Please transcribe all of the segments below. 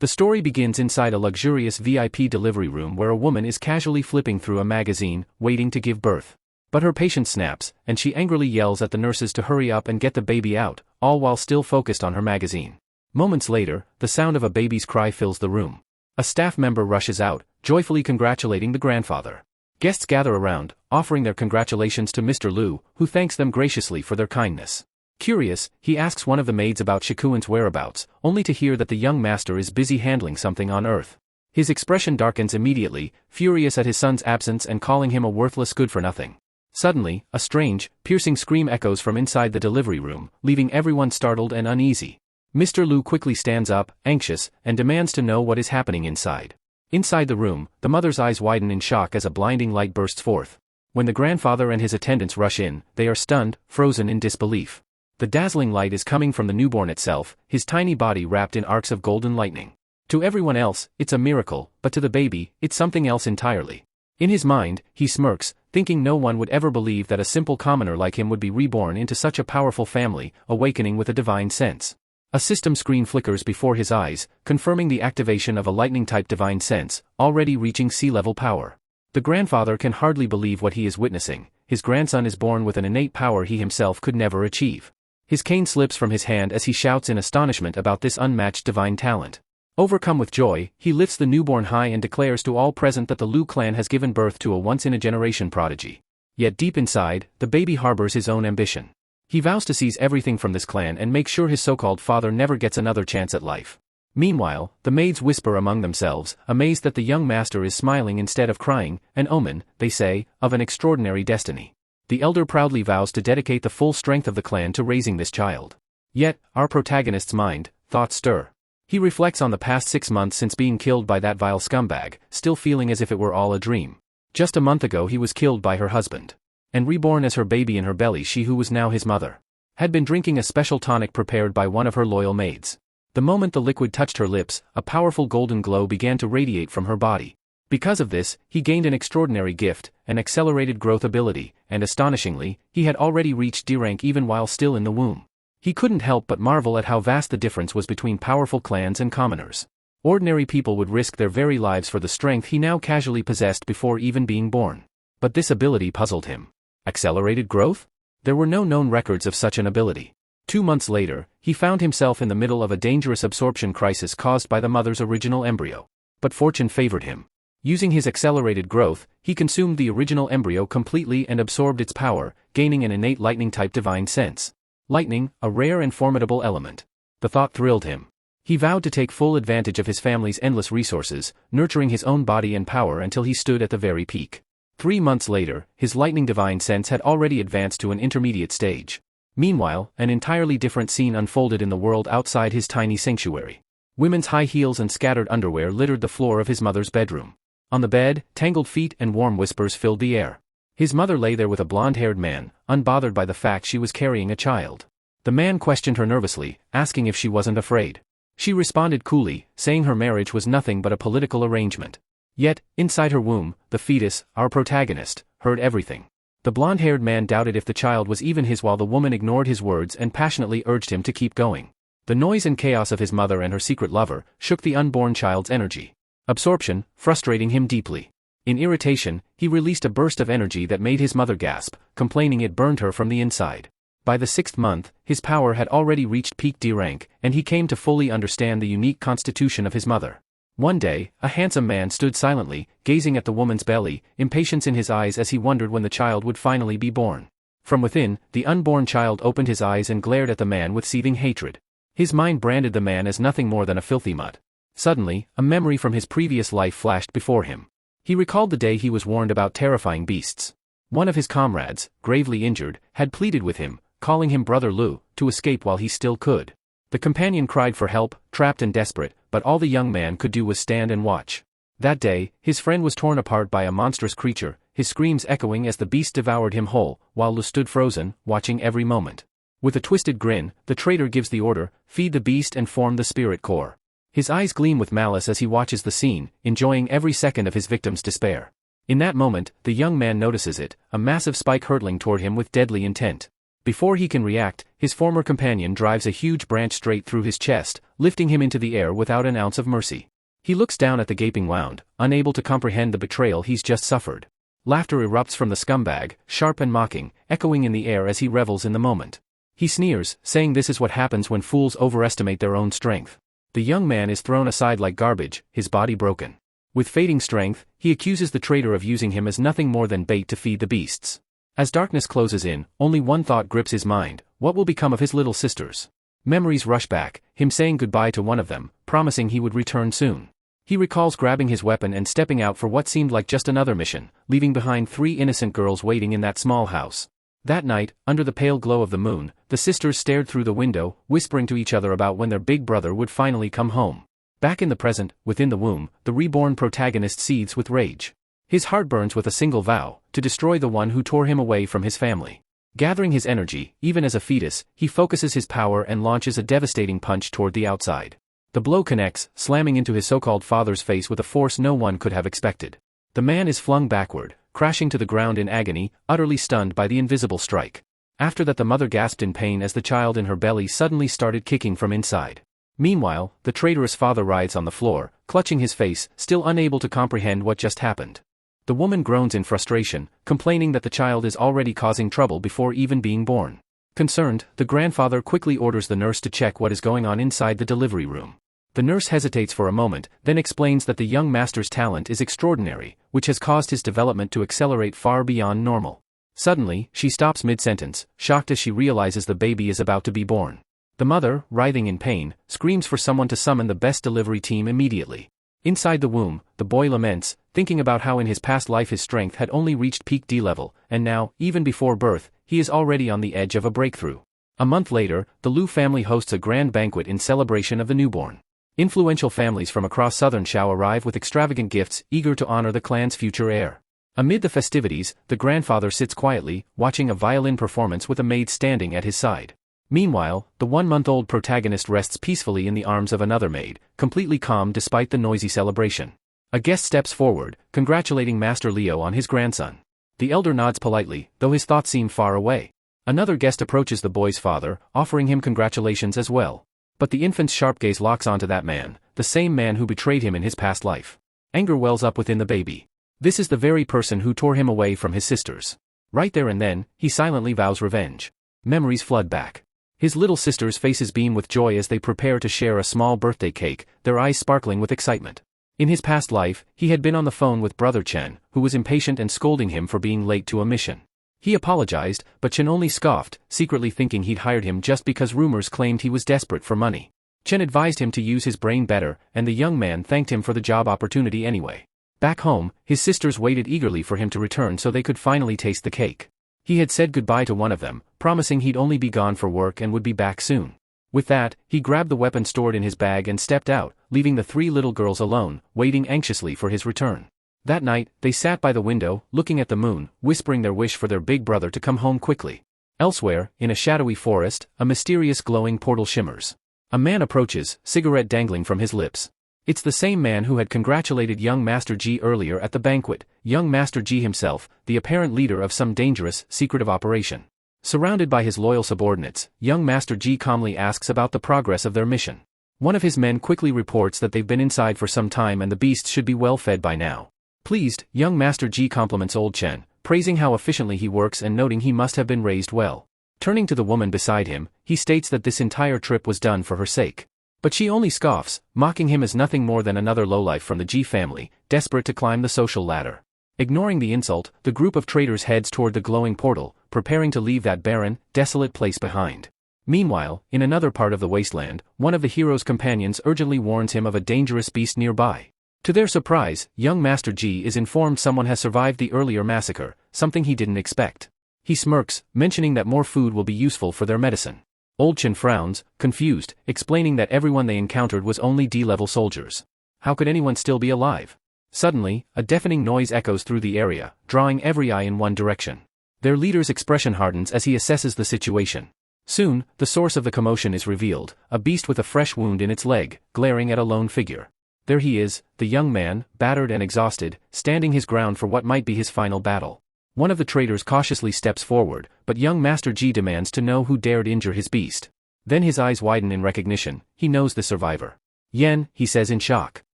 The story begins inside a luxurious VIP delivery room where a woman is casually flipping through a magazine, waiting to give birth. But her patience snaps, and she angrily yells at the nurses to hurry up and get the baby out, all while still focused on her magazine. Moments later, the sound of a baby's cry fills the room. A staff member rushes out, joyfully congratulating the grandfather. Guests gather around, offering their congratulations to Mr. Liu, who thanks them graciously for their kindness. Curious, he asks one of the maids about Shikuan's whereabouts, only to hear that the young master is busy handling something on Earth. His expression darkens immediately, furious at his son's absence and calling him a worthless good-for-nothing. Suddenly, a strange, piercing scream echoes from inside the delivery room, leaving everyone startled and uneasy. Mr. Liu quickly stands up, anxious, and demands to know what is happening inside. Inside the room, the mother's eyes widen in shock as a blinding light bursts forth. When the grandfather and his attendants rush in, they are stunned, frozen in disbelief. The dazzling light is coming from the newborn itself, his tiny body wrapped in arcs of golden lightning. To everyone else, it's a miracle, but to the baby, it's something else entirely. In his mind, he smirks, thinking no one would ever believe that a simple commoner like him would be reborn into such a powerful family, awakening with a divine sense. A system screen flickers before his eyes, confirming the activation of a lightning-type divine sense, already reaching sea-level power. The grandfather can hardly believe what he is witnessing. His grandson is born with an innate power he himself could never achieve. His cane slips from his hand as he shouts in astonishment about this unmatched divine talent. Overcome with joy, he lifts the newborn high and declares to all present that the Liu clan has given birth to a once-in-a-generation prodigy. Yet deep inside, the baby harbors his own ambition. He vows to seize everything from this clan and make sure his so-called father never gets another chance at life. Meanwhile, the maids whisper among themselves, amazed that the young master is smiling instead of crying, an omen, they say, of an extraordinary destiny. The elder proudly vows to dedicate the full strength of the clan to raising this child. Yet, our protagonist's mind, thoughts stir. He reflects on the past 6 months since being killed by that vile scumbag, still feeling as if it were all a dream. Just a month ago he was killed by her husband. And reborn as her baby in her belly, she who was now his mother had been drinking a special tonic prepared by one of her loyal maids. The moment the liquid touched her lips, a powerful golden glow began to radiate from her body. Because of this, he gained an extraordinary gift, an accelerated growth ability, and astonishingly, he had already reached D rank even while still in the womb. He couldn't help but marvel at how vast the difference was between powerful clans and commoners. Ordinary people would risk their very lives for the strength he now casually possessed before even being born. But this ability puzzled him. Accelerated growth? There were no known records of such an ability. 2 months later, he found himself in the middle of a dangerous absorption crisis caused by the mother's original embryo. But fortune favored him. Using his accelerated growth, he consumed the original embryo completely and absorbed its power, gaining an innate lightning-type divine sense. Lightning, a rare and formidable element. The thought thrilled him. He vowed to take full advantage of his family's endless resources, nurturing his own body and power until he stood at the very peak. 3 months later, his lightning divine sense had already advanced to an intermediate stage. Meanwhile, an entirely different scene unfolded in the world outside his tiny sanctuary. Women's high heels and scattered underwear littered the floor of his mother's bedroom. On the bed, tangled feet and warm whispers filled the air. His mother lay there with a blonde-haired man, unbothered by the fact she was carrying a child. The man questioned her nervously, asking if she wasn't afraid. She responded coolly, saying her marriage was nothing but a political arrangement. Yet, inside her womb, the fetus, our protagonist, heard everything. The blonde-haired man doubted if the child was even his while the woman ignored his words and passionately urged him to keep going. The noise and chaos of his mother and her secret lover shook the unborn child's energy. Absorption, frustrating him deeply. In irritation, he released a burst of energy that made his mother gasp, complaining it burned her from the inside. By the 6th month, his power had already reached peak D rank, and he came to fully understand the unique constitution of his mother. One day, a handsome man stood silently, gazing at the woman's belly, impatience in his eyes as he wondered when the child would finally be born. From within, the unborn child opened his eyes and glared at the man with seething hatred. His mind branded the man as nothing more than a filthy mutt. Suddenly, a memory from his previous life flashed before him. He recalled the day he was warned about terrifying beasts. One of his comrades, gravely injured, had pleaded with him, calling him Brother Liu, to escape while he still could. The companion cried for help, trapped and desperate, but all the young man could do was stand and watch. That day, his friend was torn apart by a monstrous creature, his screams echoing as the beast devoured him whole, while Liu stood frozen, watching every moment. With a twisted grin, the traitor gives the order, feed the beast and form the spirit core. His eyes gleam with malice as he watches the scene, enjoying every second of his victim's despair. In that moment, the young man notices it, a massive spike hurtling toward him with deadly intent. Before he can react, his former companion drives a huge branch straight through his chest, lifting him into the air without an ounce of mercy. He looks down at the gaping wound, unable to comprehend the betrayal he's just suffered. Laughter erupts from the scumbag, sharp and mocking, echoing in the air as he revels in the moment. He sneers, saying this is what happens when fools overestimate their own strength. The young man is thrown aside like garbage, his body broken. With fading strength, he accuses the traitor of using him as nothing more than bait to feed the beasts. As darkness closes in, only one thought grips his mind: what will become of his little sisters? Memories rush back, him saying goodbye to one of them, promising he would return soon. He recalls grabbing his weapon and stepping out for what seemed like just another mission, leaving behind 3 innocent girls waiting in that small house. That night, under the pale glow of the moon, the sisters stared through the window, whispering to each other about when their big brother would finally come home. Back in the present, within the womb, the reborn protagonist seethes with rage. His heart burns with a single vow: to destroy the one who tore him away from his family. Gathering his energy, even as a fetus, he focuses his power and launches a devastating punch toward the outside. The blow connects, slamming into his so-called father's face with a force no one could have expected. The man is flung backward, crashing to the ground in agony, utterly stunned by the invisible strike. After that, the mother gasped in pain as the child in her belly suddenly started kicking from inside. Meanwhile, the traitorous father writhes on the floor, clutching his face, still unable to comprehend what just happened. The woman groans in frustration, complaining that the child is already causing trouble before even being born. Concerned, the grandfather quickly orders the nurse to check what is going on inside the delivery room. The nurse hesitates for a moment, then explains that the young master's talent is extraordinary, which has caused his development to accelerate far beyond normal. Suddenly, she stops mid-sentence, shocked as she realizes the baby is about to be born. The mother, writhing in pain, screams for someone to summon the best delivery team immediately. Inside the womb, the boy laments, thinking about how in his past life his strength had only reached peak D level, and now, even before birth, he is already on the edge of a breakthrough. A month later, the Liu family hosts a grand banquet in celebration of the newborn. Influential families from across southern Shao arrive with extravagant gifts, eager to honor the clan's future heir. Amid the festivities, the grandfather sits quietly, watching a violin performance with a maid standing at his side. Meanwhile, the 1-month-old protagonist rests peacefully in the arms of another maid, completely calm despite the noisy celebration. A guest steps forward, congratulating Master Leo on his grandson. The elder nods politely, though his thoughts seem far away. Another guest approaches the boy's father, offering him congratulations as well. But the infant's sharp gaze locks onto that man, the same man who betrayed him in his past life. Anger wells up within the baby. This is the very person who tore him away from his sisters. Right there and then, he silently vows revenge. Memories flood back. His little sisters' faces beam with joy as they prepare to share a small birthday cake, their eyes sparkling with excitement. In his past life, he had been on the phone with Brother Chen, who was impatient and scolding him for being late to a mission. He apologized, but Chen only scoffed, secretly thinking he'd hired him just because rumors claimed he was desperate for money. Chen advised him to use his brain better, and the young man thanked him for the job opportunity anyway. Back home, his sisters waited eagerly for him to return so they could finally taste the cake. He had said goodbye to one of them, promising he'd only be gone for work and would be back soon. With that, he grabbed the weapon stored in his bag and stepped out, leaving the 3 little girls alone, waiting anxiously for his return. That night, they sat by the window, looking at the moon, whispering their wish for their big brother to come home quickly. Elsewhere, in a shadowy forest, a mysterious glowing portal shimmers. A man approaches, cigarette dangling from his lips. It's the same man who had congratulated young Master Ji earlier at the banquet, young Master Ji himself, the apparent leader of some dangerous, secretive operation. Surrounded by his loyal subordinates, young Master Ji calmly asks about the progress of their mission. One of his men quickly reports that they've been inside for some time and the beasts should be well fed by now. Pleased, young Master Ji compliments old Chen, praising how efficiently he works and noting he must have been raised well. Turning to the woman beside him, he states that this entire trip was done for her sake. But she only scoffs, mocking him as nothing more than another lowlife from the Ji family, desperate to climb the social ladder. Ignoring the insult, the group of traitors heads toward the glowing portal, preparing to leave that barren, desolate place behind. Meanwhile, in another part of the wasteland, one of the hero's companions urgently warns him of a dangerous beast nearby. To their surprise, young Master Ji is informed someone has survived the earlier massacre, something he didn't expect. He smirks, mentioning that more food will be useful for their medicine. Old Chen frowns, confused, explaining that everyone they encountered was only D-level soldiers. How could anyone still be alive? Suddenly, a deafening noise echoes through the area, drawing every eye in one direction. Their leader's expression hardens as he assesses the situation. Soon, the source of the commotion is revealed, a beast with a fresh wound in its leg, glaring at a lone figure. There he is, the young man, battered and exhausted, standing his ground for what might be his final battle. One of the traders cautiously steps forward, but young Master Ji demands to know who dared injure his beast. Then his eyes widen in recognition. He knows the survivor. Yen, he says in shock.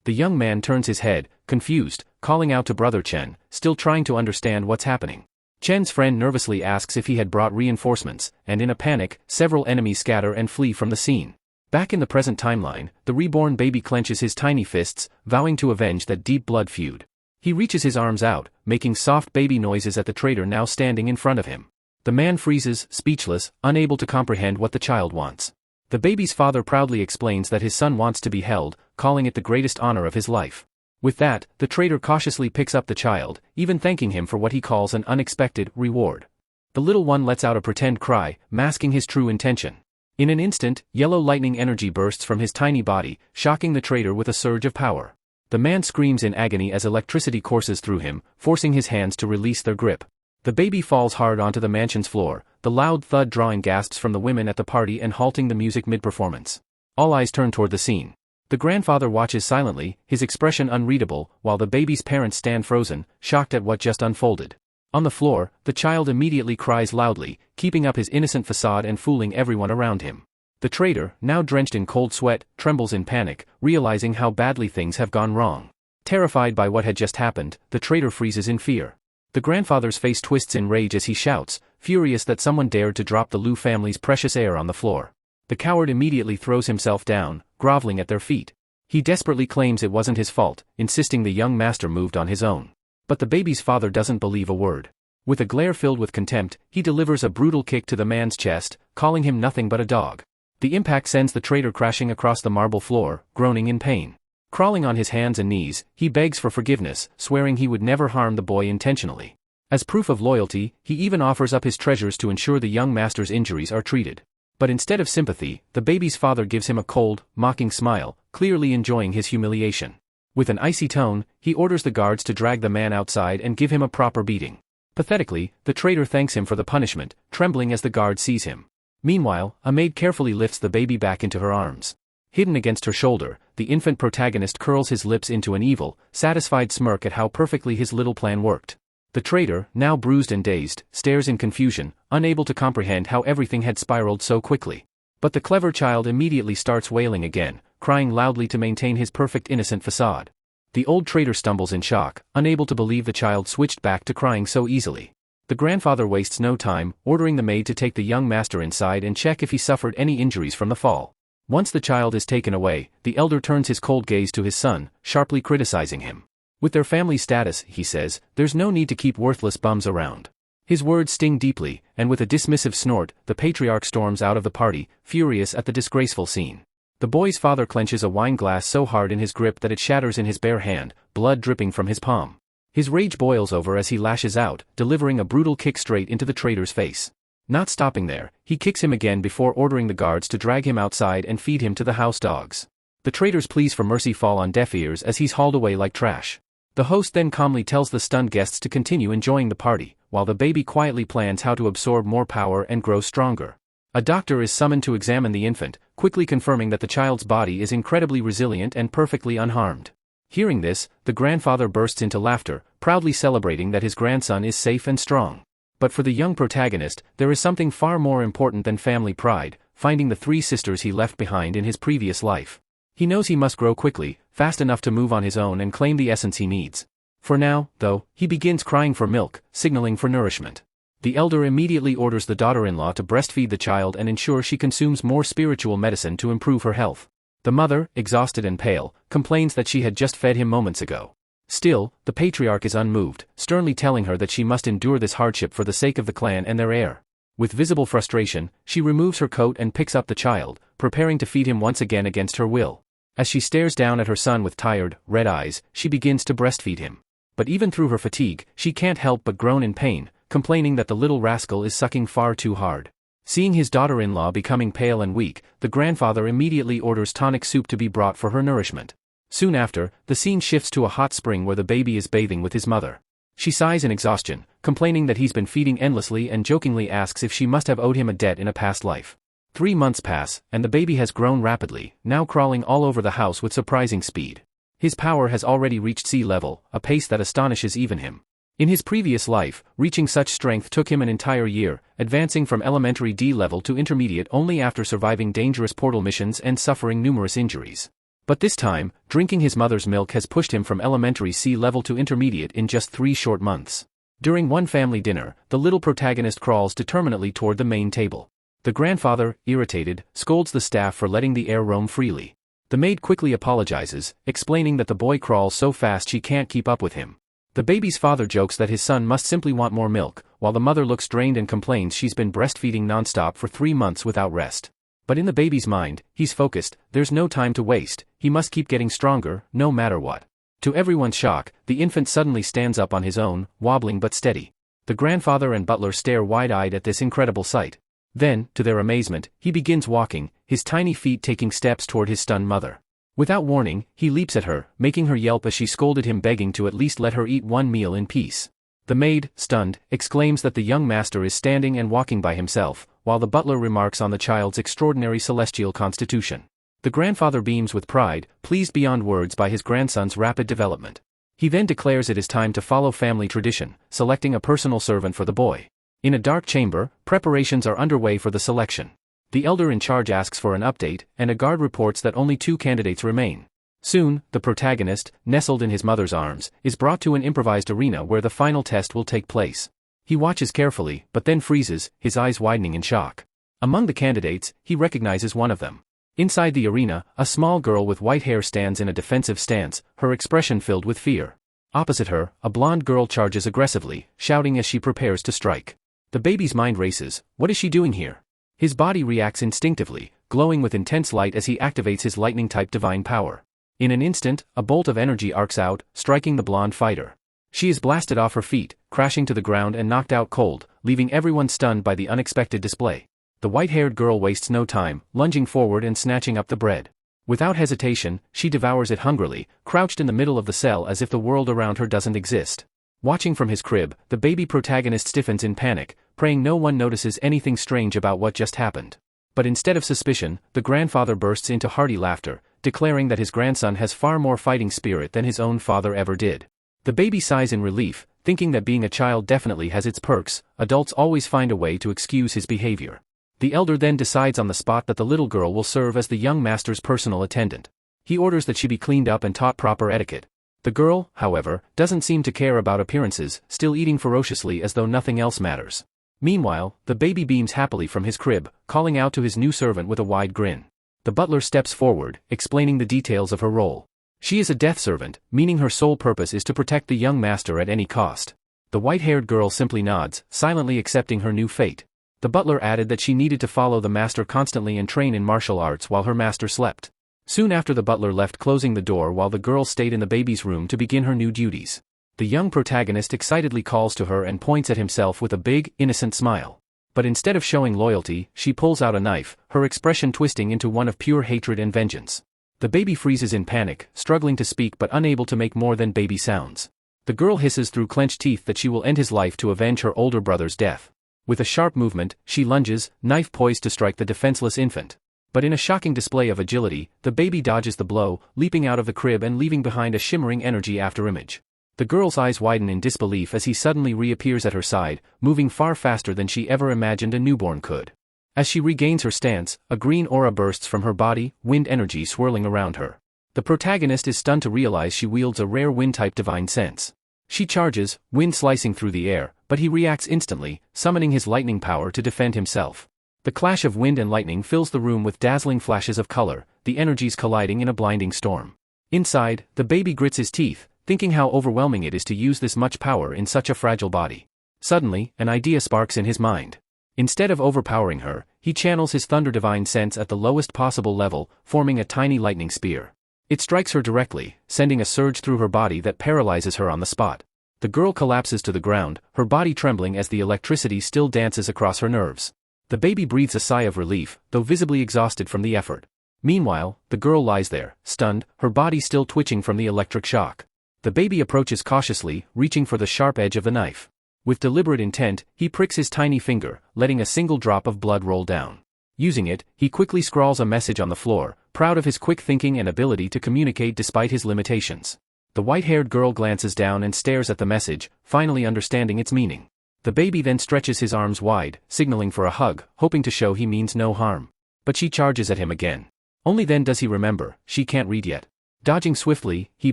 The young man turns his head, confused, calling out to brother Chen, still trying to understand what's happening. Chen's friend nervously asks if he had brought reinforcements, and in a panic, several enemies scatter and flee from the scene. Back in the present timeline, the reborn baby clenches his tiny fists, vowing to avenge that deep blood feud. He reaches his arms out, making soft baby noises at the trader now standing in front of him. The man freezes, speechless, unable to comprehend what the child wants. The baby's father proudly explains that his son wants to be held, calling it the greatest honor of his life. With that, the trader cautiously picks up the child, even thanking him for what he calls an unexpected reward. The little one lets out a pretend cry, masking his true intention. In an instant, yellow lightning energy bursts from his tiny body, shocking the trader with a surge of power. The man screams in agony as electricity courses through him, forcing his hands to release their grip. The baby falls hard onto the mansion's floor, the loud thud drawing gasps from the women at the party and halting the music mid-performance. All eyes turn toward the scene. The grandfather watches silently, his expression unreadable, while the baby's parents stand frozen, shocked at what just unfolded. On the floor, the child immediately cries loudly, keeping up his innocent facade and fooling everyone around him. The trader, now drenched in cold sweat, trembles in panic, realizing how badly things have gone wrong. Terrified by what had just happened, the trader freezes in fear. The grandfather's face twists in rage as he shouts, furious that someone dared to drop the Liu family's precious heir on the floor. The coward immediately throws himself down, groveling at their feet. He desperately claims it wasn't his fault, insisting the young master moved on his own. But the baby's father doesn't believe a word. With a glare filled with contempt, he delivers a brutal kick to the man's chest, calling him nothing but a dog. The impact sends the trader crashing across the marble floor, groaning in pain. Crawling on his hands and knees, he begs for forgiveness, swearing he would never harm the boy intentionally. As proof of loyalty, he even offers up his treasures to ensure the young master's injuries are treated. But instead of sympathy, the baby's father gives him a cold, mocking smile, clearly enjoying his humiliation. With an icy tone, he orders the guards to drag the man outside and give him a proper beating. Pathetically, the trader thanks him for the punishment, trembling as the guard sees him. Meanwhile, a maid carefully lifts the baby back into her arms. Hidden against her shoulder, the infant protagonist curls his lips into an evil, satisfied smirk at how perfectly his little plan worked. The trader, now bruised and dazed, stares in confusion, unable to comprehend how everything had spiraled so quickly. But the clever child immediately starts wailing again, crying loudly to maintain his perfect innocent facade. The old trader stumbles in shock, unable to believe the child switched back to crying so easily. The grandfather wastes no time, ordering the maid to take the young master inside and check if he suffered any injuries from the fall. Once the child is taken away, the elder turns his cold gaze to his son, sharply criticizing him. With their family status, he says, there's no need to keep worthless bums around. His words sting deeply, and with a dismissive snort, the patriarch storms out of the party, furious at the disgraceful scene. The boy's father clenches a wine glass so hard in his grip that it shatters in his bare hand, blood dripping from his palm. His rage boils over as he lashes out, delivering a brutal kick straight into the trader's face. Not stopping there, he kicks him again before ordering the guards to drag him outside and feed him to the house dogs. The trader's pleas for mercy fall on deaf ears as he's hauled away like trash. The host then calmly tells the stunned guests to continue enjoying the party, while the baby quietly plans how to absorb more power and grow stronger. A doctor is summoned to examine the infant, quickly confirming that the child's body is incredibly resilient and perfectly unharmed. Hearing this, the grandfather bursts into laughter, proudly celebrating that his grandson is safe and strong. But for the young protagonist, there is something far more important than family pride, finding the 3 sisters he left behind in his previous life. He knows he must grow quickly, fast enough to move on his own and claim the essence he needs. For now, though, he begins crying for milk, signaling for nourishment. The elder immediately orders the daughter-in-law to breastfeed the child and ensure she consumes more spiritual medicine to improve her health. The mother, exhausted and pale, complains that she had just fed him moments ago. Still, the patriarch is unmoved, sternly telling her that she must endure this hardship for the sake of the clan and their heir. With visible frustration, she removes her coat and picks up the child, preparing to feed him once again against her will. As she stares down at her son with tired, red eyes, she begins to breastfeed him. But even through her fatigue, she can't help but groan in pain, complaining that the little rascal is sucking far too hard. Seeing his daughter-in-law becoming pale and weak, the grandfather immediately orders tonic soup to be brought for her nourishment. Soon after, the scene shifts to a hot spring where the baby is bathing with his mother. She sighs in exhaustion, complaining that he's been feeding endlessly and jokingly asks if she must have owed him a debt in a past life. 3 months pass, and the baby has grown rapidly, now crawling all over the house with surprising speed. His power has already reached sea level, a pace that astonishes even him. In his previous life, reaching such strength took him an entire year, advancing from elementary D level to intermediate only after surviving dangerous portal missions and suffering numerous injuries. But this time, drinking his mother's milk has pushed him from elementary C level to intermediate in just 3 short months. During one family dinner, the little protagonist crawls determinedly toward the main table. The grandfather, irritated, scolds the staff for letting the heir roam freely. The maid quickly apologizes, explaining that the boy crawls so fast she can't keep up with him. The baby's father jokes that his son must simply want more milk, while the mother looks drained and complains she's been breastfeeding nonstop for 3 months without rest. But in the baby's mind, he's focused, there's no time to waste, he must keep getting stronger, no matter what. To everyone's shock, the infant suddenly stands up on his own, wobbling but steady. The grandfather and butler stare wide-eyed at this incredible sight. Then, to their amazement, he begins walking, his tiny feet taking steps toward his stunned mother. Without warning, he leaps at her, making her yelp as she scolded him, begging to at least let her eat one meal in peace. The maid, stunned, exclaims that the young master is standing and walking by himself, while the butler remarks on the child's extraordinary celestial constitution. The grandfather beams with pride, pleased beyond words by his grandson's rapid development. He then declares it is time to follow family tradition, selecting a personal servant for the boy. In a dark chamber, preparations are underway for the selection. The elder in charge asks for an update, and a guard reports that only 2 candidates remain. Soon, the protagonist, nestled in his mother's arms, is brought to an improvised arena where the final test will take place. He watches carefully, but then freezes, his eyes widening in shock. Among the candidates, he recognizes one of them. Inside the arena, a small girl with white hair stands in a defensive stance, her expression filled with fear. Opposite her, a blonde girl charges aggressively, shouting as she prepares to strike. The baby's mind races, what is she doing here? His body reacts instinctively, glowing with intense light as he activates his lightning-type divine power. In an instant, a bolt of energy arcs out, striking the blonde fighter. She is blasted off her feet, crashing to the ground and knocked out cold, leaving everyone stunned by the unexpected display. The white-haired girl wastes no time, lunging forward and snatching up the bread. Without hesitation, she devours it hungrily, crouched in the middle of the cell as if the world around her doesn't exist. Watching from his crib, the baby protagonist stiffens in panic, praying no one notices anything strange about what just happened. But instead of suspicion, the grandfather bursts into hearty laughter, declaring that his grandson has far more fighting spirit than his own father ever did. The baby sighs in relief, thinking that being a child definitely has its perks, adults always find a way to excuse his behavior. The elder then decides on the spot that the little girl will serve as the young master's personal attendant. He orders that she be cleaned up and taught proper etiquette. The girl, however, doesn't seem to care about appearances, still eating ferociously as though nothing else matters. Meanwhile, the baby beams happily from his crib, calling out to his new servant with a wide grin. The butler steps forward, explaining the details of her role. She is a death servant, meaning her sole purpose is to protect the young master at any cost. The white-haired girl simply nods, silently accepting her new fate. The butler added that she needed to follow the master constantly and train in martial arts while her master slept. Soon after, the butler left, closing the door while the girl stayed in the baby's room to begin her new duties. The young protagonist excitedly calls to her and points at himself with a big, innocent smile. But instead of showing loyalty, she pulls out a knife, her expression twisting into one of pure hatred and vengeance. The baby freezes in panic, struggling to speak but unable to make more than baby sounds. The girl hisses through clenched teeth that she will end his life to avenge her older brother's death. With a sharp movement, she lunges, knife poised to strike the defenseless infant. But in a shocking display of agility, the baby dodges the blow, leaping out of the crib and leaving behind a shimmering energy afterimage. The girl's eyes widen in disbelief as he suddenly reappears at her side, moving far faster than she ever imagined a newborn could. As she regains her stance, a green aura bursts from her body, wind energy swirling around her. The protagonist is stunned to realize she wields a rare wind-type divine sense. She charges, wind slicing through the air, but he reacts instantly, summoning his lightning power to defend himself. The clash of wind and lightning fills the room with dazzling flashes of color, the energies colliding in a blinding storm. Inside, the baby grits his teeth, thinking how overwhelming it is to use this much power in such a fragile body. Suddenly, an idea sparks in his mind. Instead of overpowering her, he channels his thunder divine sense at the lowest possible level, forming a tiny lightning spear. It strikes her directly, sending a surge through her body that paralyzes her on the spot. The girl collapses to the ground, her body trembling as the electricity still dances across her nerves. The baby breathes a sigh of relief, though visibly exhausted from the effort. Meanwhile, the girl lies there, stunned, her body still twitching from the electric shock. The baby approaches cautiously, reaching for the sharp edge of the knife. With deliberate intent, he pricks his tiny finger, letting a single drop of blood roll down. Using it, he quickly scrawls a message on the floor, proud of his quick thinking and ability to communicate despite his limitations. The white-haired girl glances down and stares at the message, finally understanding its meaning. The baby then stretches his arms wide, signaling for a hug, hoping to show he means no harm. But she charges at him again. Only then does he remember, she can't read yet. Dodging swiftly, he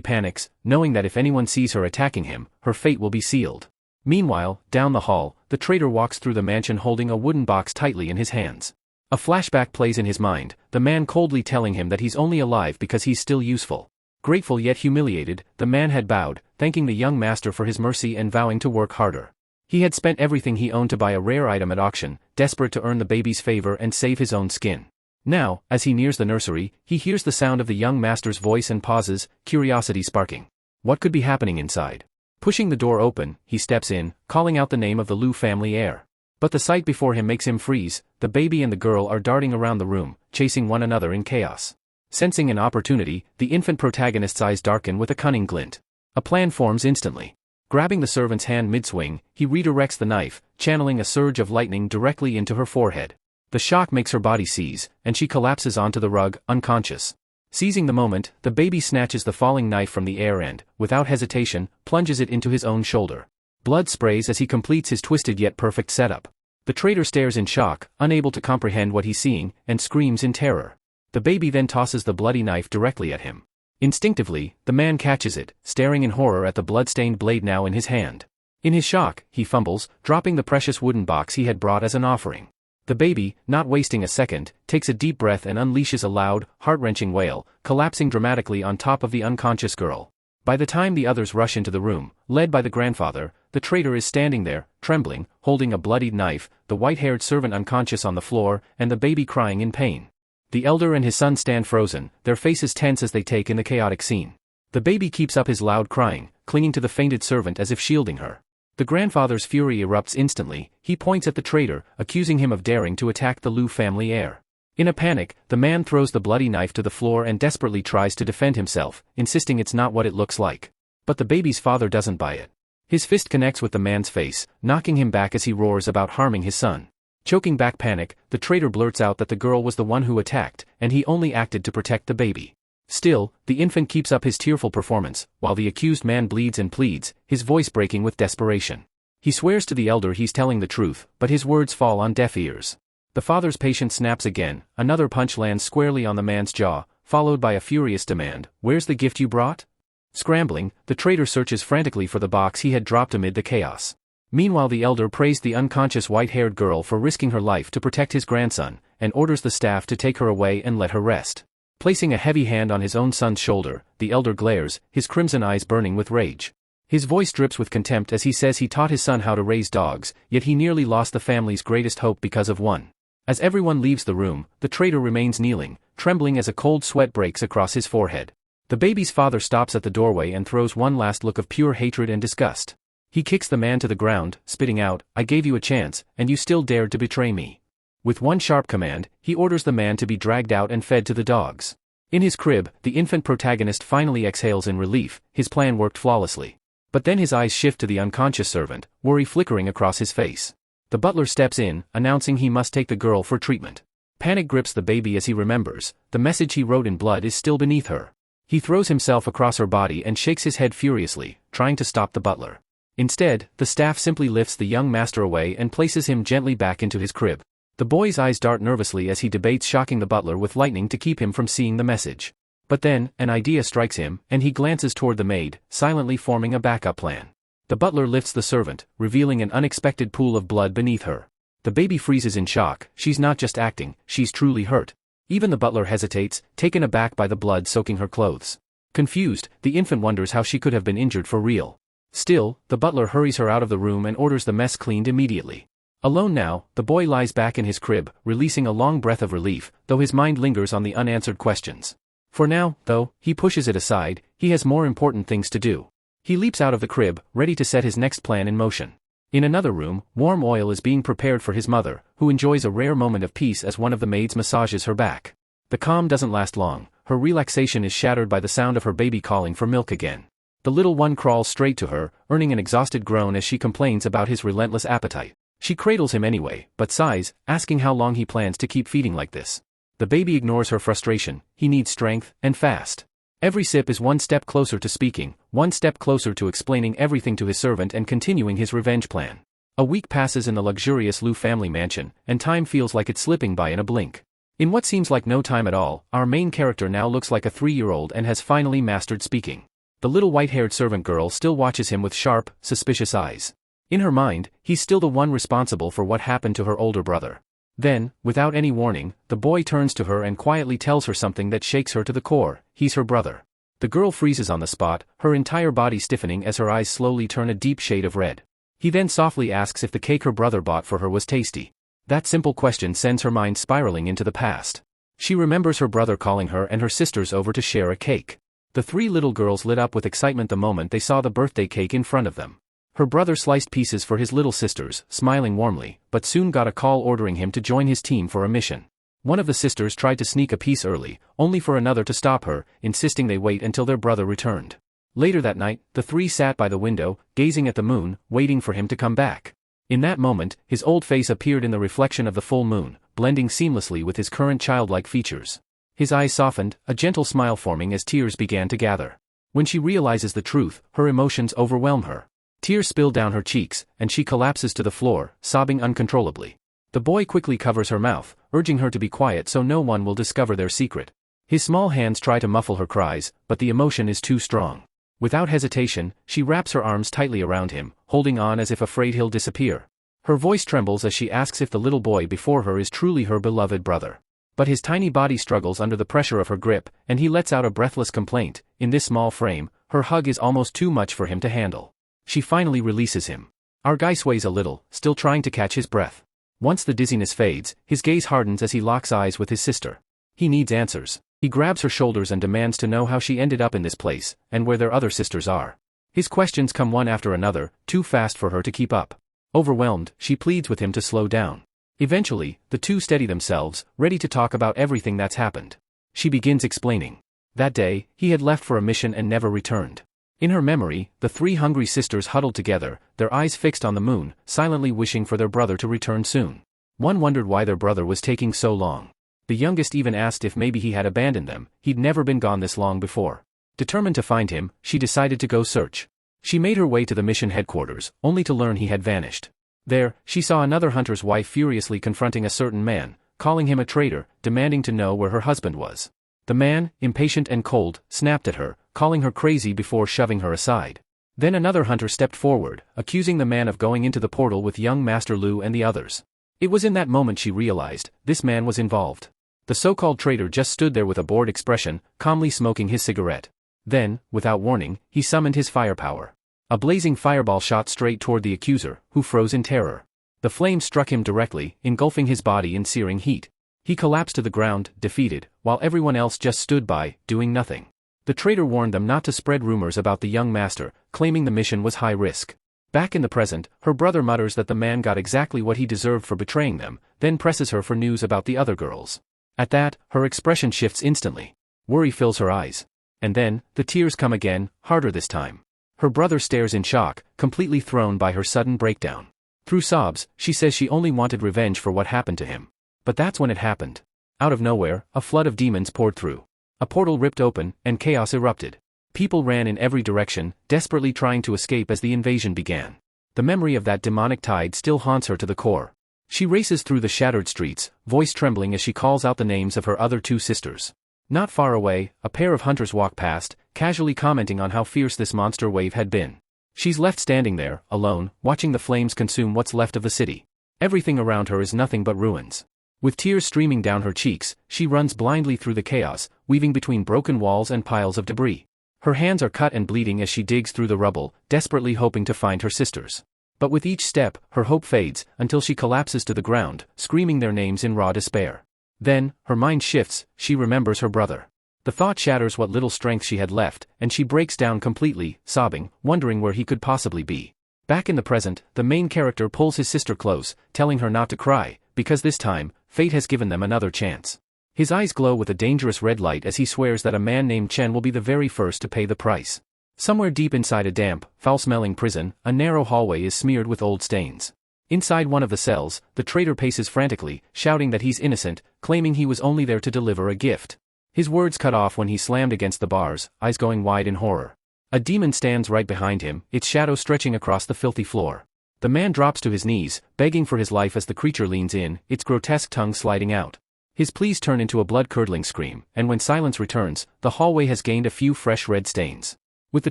panics, knowing that if anyone sees her attacking him, her fate will be sealed. Meanwhile, down the hall, the traitor walks through the mansion holding a wooden box tightly in his hands. A flashback plays in his mind, the man coldly telling him that he's only alive because he's still useful. Grateful yet humiliated, the man had bowed, thanking the young master for his mercy and vowing to work harder. He had spent everything he owned to buy a rare item at auction, desperate to earn the baby's favor and save his own skin. Now, as he nears the nursery, he hears the sound of the young master's voice and pauses, curiosity sparking. What could be happening inside? Pushing the door open, he steps in, calling out the name of the Liu family heir. But the sight before him makes him freeze. The baby and the girl are darting around the room, chasing one another in chaos. Sensing an opportunity, the infant protagonist's eyes darken with a cunning glint. A plan forms instantly. Grabbing the servant's hand mid-swing, he redirects the knife, channeling a surge of lightning directly into her forehead. The shock makes her body seize, and she collapses onto the rug, unconscious. Seizing the moment, the baby snatches the falling knife from the air and, without hesitation, plunges it into his own shoulder. Blood sprays as he completes his twisted yet perfect setup. The traitor stares in shock, unable to comprehend what he's seeing, and screams in terror. The baby then tosses the bloody knife directly at him. Instinctively, the man catches it, staring in horror at the blood-stained blade now in his hand. In his shock, he fumbles, dropping the precious wooden box he had brought as an offering. The baby, not wasting a second, takes a deep breath and unleashes a loud, heart-wrenching wail, collapsing dramatically on top of the unconscious girl. By the time the others rush into the room, led by the grandfather, the traitor is standing there, trembling, holding a bloodied knife, the white-haired servant unconscious on the floor, and the baby crying in pain. The elder and his son stand frozen, their faces tense as they take in the chaotic scene. The baby keeps up his loud crying, clinging to the fainted servant as if shielding her. The grandfather's fury erupts instantly. He points at the traitor, accusing him of daring to attack the Liu family heir. In a panic, the man throws the bloody knife to the floor and desperately tries to defend himself, insisting it's not what it looks like. But the baby's father doesn't buy it. His fist connects with the man's face, knocking him back as he roars about harming his son. Choking back panic, the traitor blurts out that the girl was the one who attacked, and he only acted to protect the baby. Still, the infant keeps up his tearful performance, while the accused man bleeds and pleads, his voice breaking with desperation. He swears to the elder he's telling the truth, but his words fall on deaf ears. The father's patience snaps again, another punch lands squarely on the man's jaw, followed by a furious demand, "Where's the gift you brought?" Scrambling, the traitor searches frantically for the box he had dropped amid the chaos. Meanwhile, the elder praised the unconscious white-haired girl for risking her life to protect his grandson, and orders the staff to take her away and let her rest. Placing a heavy hand on his own son's shoulder, the elder glares, his crimson eyes burning with rage. His voice drips with contempt as he says he taught his son how to raise dogs, yet he nearly lost the family's greatest hope because of one. As everyone leaves the room, the traitor remains kneeling, trembling as a cold sweat breaks across his forehead. The baby's father stops at the doorway and throws one last look of pure hatred and disgust. He kicks the man to the ground, spitting out, "I gave you a chance, and you still dared to betray me." With one sharp command, he orders the man to be dragged out and fed to the dogs. In his crib, the infant protagonist finally exhales in relief. His plan worked flawlessly. But then his eyes shift to the unconscious servant, worry flickering across his face. The butler steps in, announcing he must take the girl for treatment. Panic grips the baby as he remembers, the message he wrote in blood is still beneath her. He throws himself across her body and shakes his head furiously, trying to stop the butler. Instead, the staff simply lifts the young master away and places him gently back into his crib. The boy's eyes dart nervously as he debates shocking the butler with lightning to keep him from seeing the message. But then, an idea strikes him, and he glances toward the maid, silently forming a backup plan. The butler lifts the servant, revealing an unexpected pool of blood beneath her. The baby freezes in shock. She's not just acting, she's truly hurt. Even the butler hesitates, taken aback by the blood soaking her clothes. Confused, the infant wonders how she could have been injured for real. Still, the butler hurries her out of the room and orders the mess cleaned immediately. Alone now, the boy lies back in his crib, releasing a long breath of relief, though his mind lingers on the unanswered questions. For now, though, he pushes it aside. He has more important things to do. He leaps out of the crib, ready to set his next plan in motion. In another room, warm oil is being prepared for his mother, who enjoys a rare moment of peace as one of the maids massages her back. The calm doesn't last long. Her relaxation is shattered by the sound of her baby calling for milk again. The little one crawls straight to her, earning an exhausted groan as she complains about his relentless appetite. She cradles him anyway, but sighs, asking how long he plans to keep feeding like this. The baby ignores her frustration. He needs strength, and fast. Every sip is one step closer to speaking, one step closer to explaining everything to his servant and continuing his revenge plan. A week passes in the luxurious Liu family mansion, and time feels like it's slipping by in a blink. In what seems like no time at all, our main character now looks like a 3-year-old and has finally mastered speaking. The little white-haired servant girl still watches him with sharp, suspicious eyes. In her mind, he's still the one responsible for what happened to her older brother. Then, without any warning, the boy turns to her and quietly tells her something that shakes her to the core: he's her brother. The girl freezes on the spot, her entire body stiffening as her eyes slowly turn a deep shade of red. He then softly asks if the cake her brother bought for her was tasty. That simple question sends her mind spiraling into the past. She remembers her brother calling her and her sisters over to share a cake. The 3 little girls lit up with excitement the moment they saw the birthday cake in front of them. Her brother sliced pieces for his little sisters, smiling warmly, but soon got a call ordering him to join his team for a mission. One of the sisters tried to sneak a piece early, only for another to stop her, insisting they wait until their brother returned. Later that night, the 3 sat by the window, gazing at the moon, waiting for him to come back. In that moment, his old face appeared in the reflection of the full moon, blending seamlessly with his current childlike features. His eyes softened, a gentle smile forming as tears began to gather. When she realizes the truth, her emotions overwhelm her. Tears spill down her cheeks, and she collapses to the floor, sobbing uncontrollably. The boy quickly covers her mouth, urging her to be quiet so no one will discover their secret. His small hands try to muffle her cries, but the emotion is too strong. Without hesitation, she wraps her arms tightly around him, holding on as if afraid he'll disappear. Her voice trembles as she asks if the little boy before her is truly her beloved brother. But his tiny body struggles under the pressure of her grip, and he lets out a breathless complaint. In this small frame, her hug is almost too much for him to handle. She finally releases him. Our guy sways a little, still trying to catch his breath. Once the dizziness fades, his gaze hardens as he locks eyes with his sister. He needs answers. He grabs her shoulders and demands to know how she ended up in this place, and where their other sisters are. His questions come one after another, too fast for her to keep up. Overwhelmed, she pleads with him to slow down. Eventually, the two steady themselves, ready to talk about everything that's happened. She begins explaining. That day, he had left for a mission and never returned. In her memory, the 3 hungry sisters huddled together, their eyes fixed on the moon, silently wishing for their brother to return soon. One wondered why their brother was taking so long. The youngest even asked if maybe he had abandoned them. He'd never been gone this long before. Determined to find him, she decided to go search. She made her way to the mission headquarters, only to learn he had vanished. There, she saw another hunter's wife furiously confronting a certain man, calling him a traitor, demanding to know where her husband was. The man, impatient and cold, snapped at her, calling her crazy before shoving her aside. Then another hunter stepped forward, accusing the man of going into the portal with young Master Liu and the others. It was in that moment she realized, this man was involved. The so-called traitor just stood there with a bored expression, calmly smoking his cigarette. Then, without warning, he summoned his firepower. A blazing fireball shot straight toward the accuser, who froze in terror. The flame struck him directly, engulfing his body in searing heat. He collapsed to the ground, defeated, while everyone else just stood by, doing nothing. The traitor warned them not to spread rumors about the young master, claiming the mission was high risk. Back in the present, her brother mutters that the man got exactly what he deserved for betraying them, then presses her for news about the other girls. At that, her expression shifts instantly. Worry fills her eyes. And then, the tears come again, harder this time. Her brother stares in shock, completely thrown by her sudden breakdown. Through sobs, she says she only wanted revenge for what happened to him. But that's when it happened. Out of nowhere, a flood of demons poured through. A portal ripped open, and chaos erupted. People ran in every direction, desperately trying to escape as the invasion began. The memory of that demonic tide still haunts her to the core. She races through the shattered streets, voice trembling as she calls out the names of her other 2 sisters. Not far away, a pair of hunters walk past, casually commenting on how fierce this monster wave had been. She's left standing there, alone, watching the flames consume what's left of the city. Everything around her is nothing but ruins. With tears streaming down her cheeks, she runs blindly through the chaos, weaving between broken walls and piles of debris. Her hands are cut and bleeding as she digs through the rubble, desperately hoping to find her sisters. But with each step, her hope fades, until she collapses to the ground, screaming their names in raw despair. Then, her mind shifts, she remembers her brother. The thought shatters what little strength she had left, and she breaks down completely, sobbing, wondering where he could possibly be. Back in the present, the main character pulls his sister close, telling her not to cry, because this time, fate has given them another chance. His eyes glow with a dangerous red light as he swears that a man named Chen will be the very first to pay the price. Somewhere deep inside a damp, foul-smelling prison, a narrow hallway is smeared with old stains. Inside one of the cells, the traitor paces frantically, shouting that he's innocent, claiming he was only there to deliver a gift. His words cut off when he slammed against the bars, eyes going wide in horror. A demon stands right behind him, its shadow stretching across the filthy floor. The man drops to his knees, begging for his life as the creature leans in, its grotesque tongue sliding out. His pleas turn into a blood-curdling scream, and when silence returns, the hallway has gained a few fresh red stains. With the